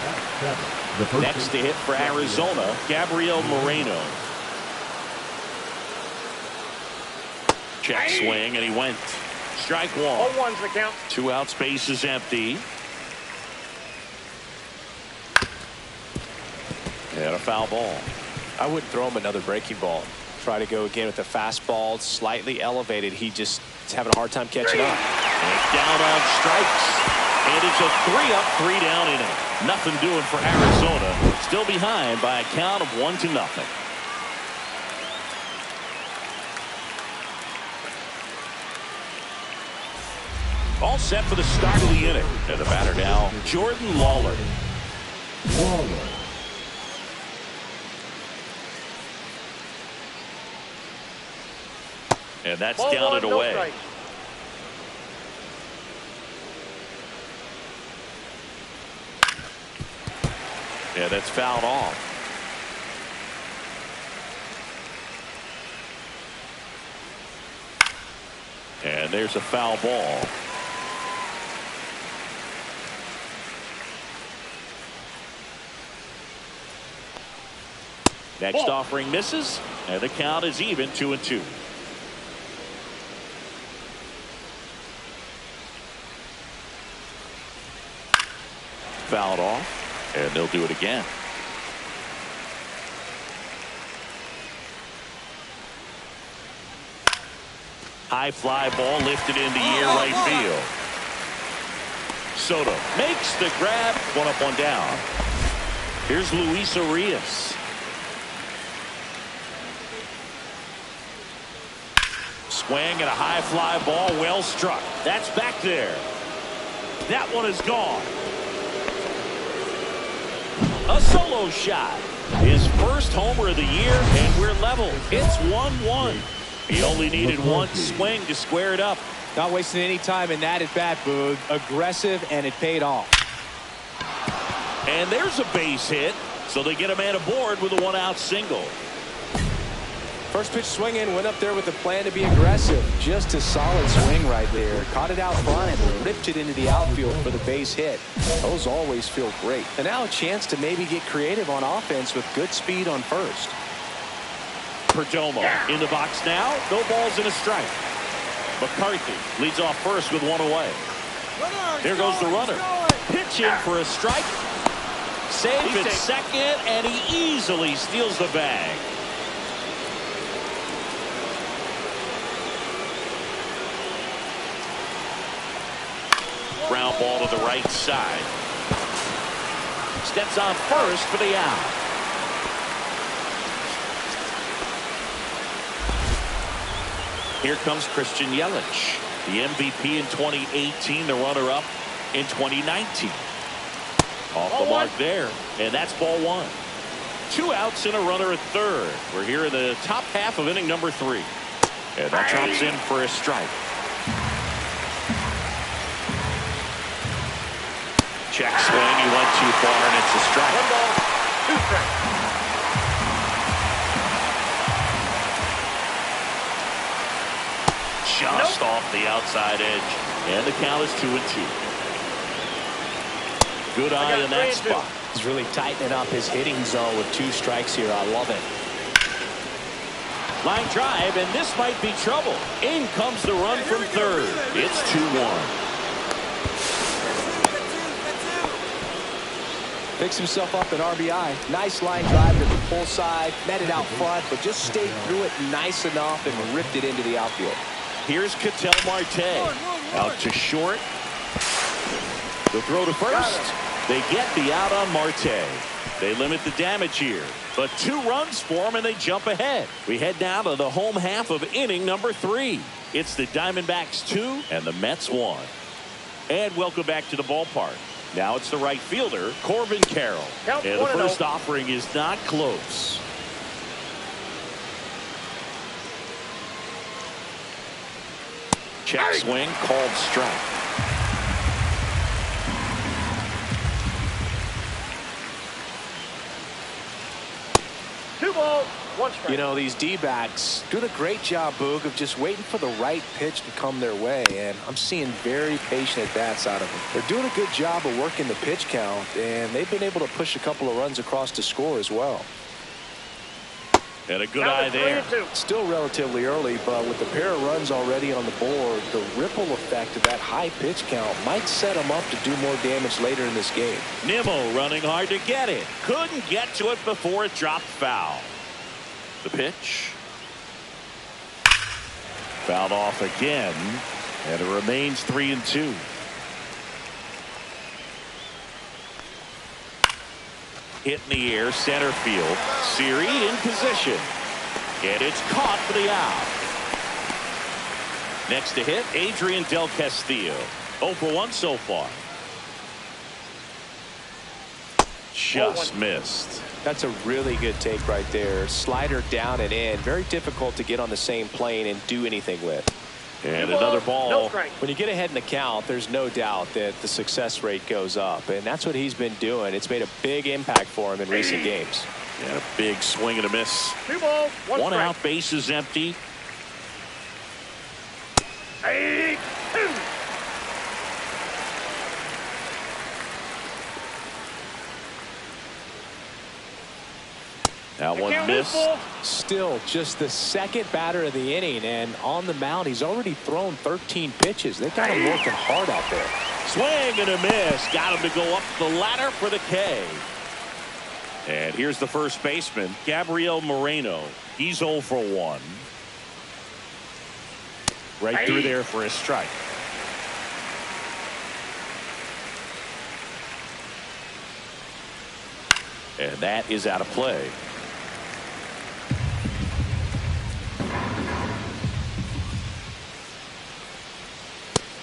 Next to hit for Arizona, Gabriel Moreno. Check swing, and he went. Strike one. 0-1's the count. 2 outs, base is empty. And a foul ball. I wouldn't throw him another breaking ball. Try to go again with a fastball, slightly elevated. He just is having a hard time catching up. And down on strikes. And it's a 3-up, 3-down inning. Nothing doing for Arizona. Still behind by a count of 1-0. All set for the start of the inning. And the batter now, Jordan Lawler. And that's down and away. Yeah, that's fouled off. And there's a foul ball. Next offering misses, and the count is even 2-2. Fouled off. And they'll do it again. High fly ball lifted into the air right field. Soto makes the grab. One up, one down. Here's Luis Arias. Swing and a high fly ball, well struck. That's back there. That one is gone. A solo shot. His first homer of the year, and we're level. It's 1-1. He only needed one swing to square it up. Not wasting any time in that at bat, Boog. Aggressive, and it paid off. And there's a base hit, so they get a man aboard with a one-out single. First pitch swinging, went up there with a plan to be aggressive. Just a solid swing right there. Caught it out front and ripped it into the outfield for the base hit. Those always feel great. And now a chance to maybe get creative on offense with good speed on first. Perdomo in the box now. No balls and a strike. McCarthy leads off first with one away. There goes the runner. Pitch in for a strike. Safe at second, and he easily steals the bag. Ground ball to the right side. Steps on first for the out. Here comes Christian Yelich, the MVP in 2018, the runner-up in 2019. Off the mark there, and that's ball one. 2 outs and a runner at third. We're here in the top half of inning number 3. And that drops in for a strike. Check swing, he went too far, and it's a strike. 1 ball, 2 strikes. Just off the outside edge, and the count is 2-2. Good eye in that spot. He's really tightening up his hitting zone with 2 strikes here. I love it. Line drive, and this might be trouble. In comes the run from third. It's 2-1. Picks himself up an RBI. Nice line drive to the full side. Met it out front, but just stayed through it nice enough and ripped it into the outfield. Here's Ketel Marte. Out to short. The throw to first. They get the out on Marte. They limit the damage here. But 2 runs for them, and they jump ahead. We head down to the home half of inning number 3. It's the Diamondbacks 2 and the Mets 1. And welcome back to the ballpark. Now it's the right fielder, Corbin Carroll. And the first offering is not close. Check swing, called strike. You know, these D-backs doing a great job, Boog, of just waiting for the right pitch to come their way, and I'm seeing very patient at-bats out of them. They're doing a good job of working the pitch count, and they've been able to push a couple of runs across to score as well. And a good eye there. Still relatively early, but with the pair of runs already on the board, the ripple effect of that high pitch count might set them up to do more damage later in this game. Nimmo running hard to get it. Couldn't get to it before it dropped foul. The pitch. Fouled off again, and it remains 3-2. Hit in the air, center field. Siri in position. And it's caught for the out. Next to hit, Adrian Del Castillo. 0 for 1 so far. Just missed. That's a really good take right there. Slider down and in. Very difficult to get on the same plane and do anything with. And another ball. When you get ahead in the count, there's no doubt that the success rate goes up. And that's what he's been doing. It's made a big impact for him in recent games. And a big swing and a miss. 2 balls, 1 One strike. out, base is empty. That one missed. Still just the second batter of the inning, and on the mound he's already thrown 13 pitches. They've got him working hard out there. Swing and a miss. Got him to go up the ladder for the K. And here's the first baseman, Gabriel Moreno. He's 0 for 1. Right through there for a strike. And that is out of play.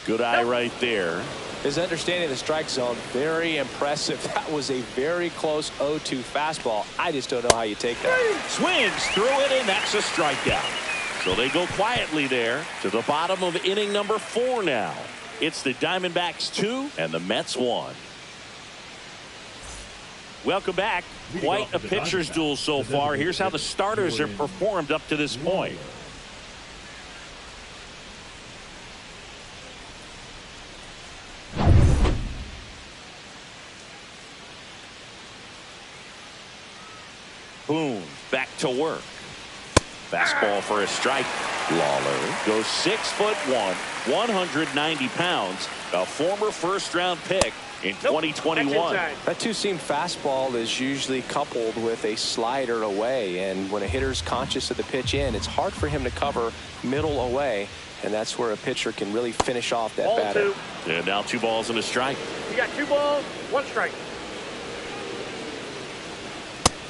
Good eye right there. His understanding of the strike zone, very impressive. That was a very close 0-2 fastball. I just don't know how you take that. Swings through it, and that's a strikeout. So they go quietly there to the bottom of inning number 4 now. It's the Diamondbacks 2 and the Mets 1. Welcome back. Quite a pitcher's duel so far. Here's how the starters have performed up to this point. Boone back to work. Fastball for a strike. Lawler goes 6'1", 190 pounds, a former first-round pick in 2021. That two-seam fastball is usually coupled with a slider away, and when a hitter's conscious of the pitch in, it's hard for him to cover middle away, and that's where a pitcher can really finish off that batter. And now 2 balls and a strike. You got 2 balls, 1 strike.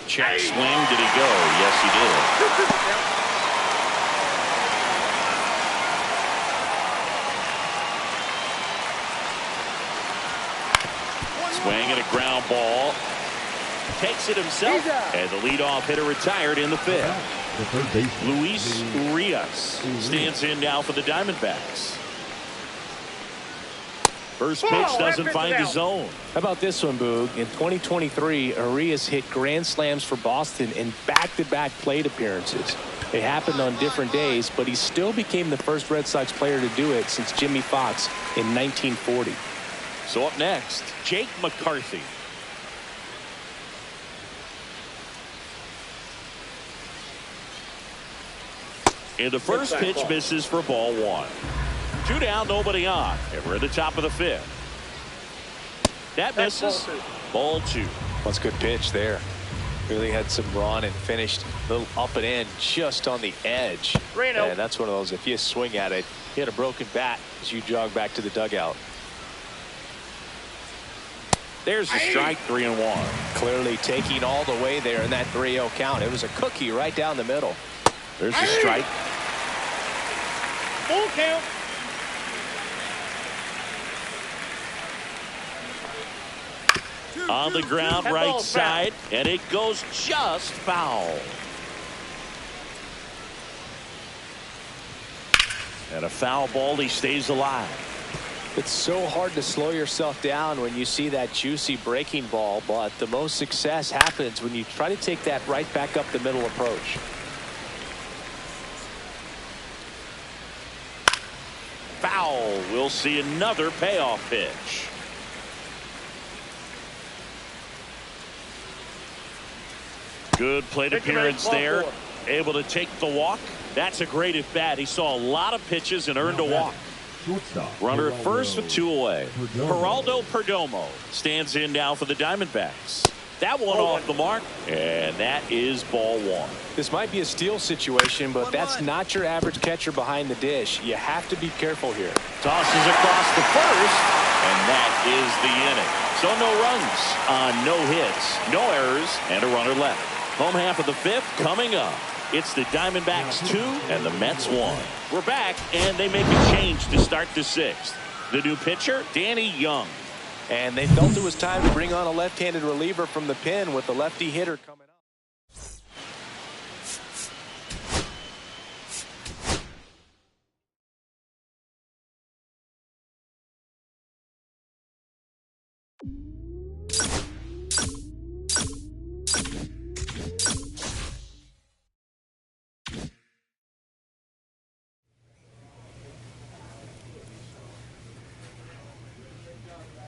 Check swing. Did he go? Yes, he did. Swing and a ground ball. Takes it himself. And the leadoff hitter retired in the 5th. Luis Urias stands in now for the Diamondbacks. First pitch doesn't find the zone. How about this one, Boog? In 2023, Urias hit grand slams for Boston in back-to-back plate appearances. They happened on different days, but he still became the first Red Sox player to do it since Jimmy Fox in 1940. So up next, Jake McCarthy. And the first pitch misses for ball 1. 2 down, nobody on. And we're at the top of the 5th. That misses. Ball 2. That's a good pitch there. Really had some run and finished a little up and in just on the edge. And that's one of those, if you swing at it, hit a broken bat as you jog back to the dugout. There's the strike, 3-1. Clearly taking all the way there in that 3-0 count. It was a cookie right down the middle. There's the strike. Full count. On the ground, right side, and it goes just foul. And a foul ball, he stays alive. It's so hard to slow yourself down when you see that juicy breaking ball, but the most success happens when you try to take that right back up the middle approach. Foul. We'll see another payoff pitch. Good plate appearance there. Able to take the walk. That's a great at bat. He saw a lot of pitches and earned a walk. Runner at first with 2 away. Geraldo Perdomo stands in now for the Diamondbacks. That one off the mark, and that is ball 1. This might be a steal situation, but that's not your average catcher behind the dish. You have to be careful here. Tosses across the first, and that is the inning. So no runs on no hits, no errors, and a runner left. Home half of the 5th coming up. It's the Diamondbacks 2 and the Mets 1. We're back, and they make a change to start the 6th. The new pitcher, Danny Young. And they felt it was time to bring on a left-handed reliever from the pen with the lefty hitter coming up.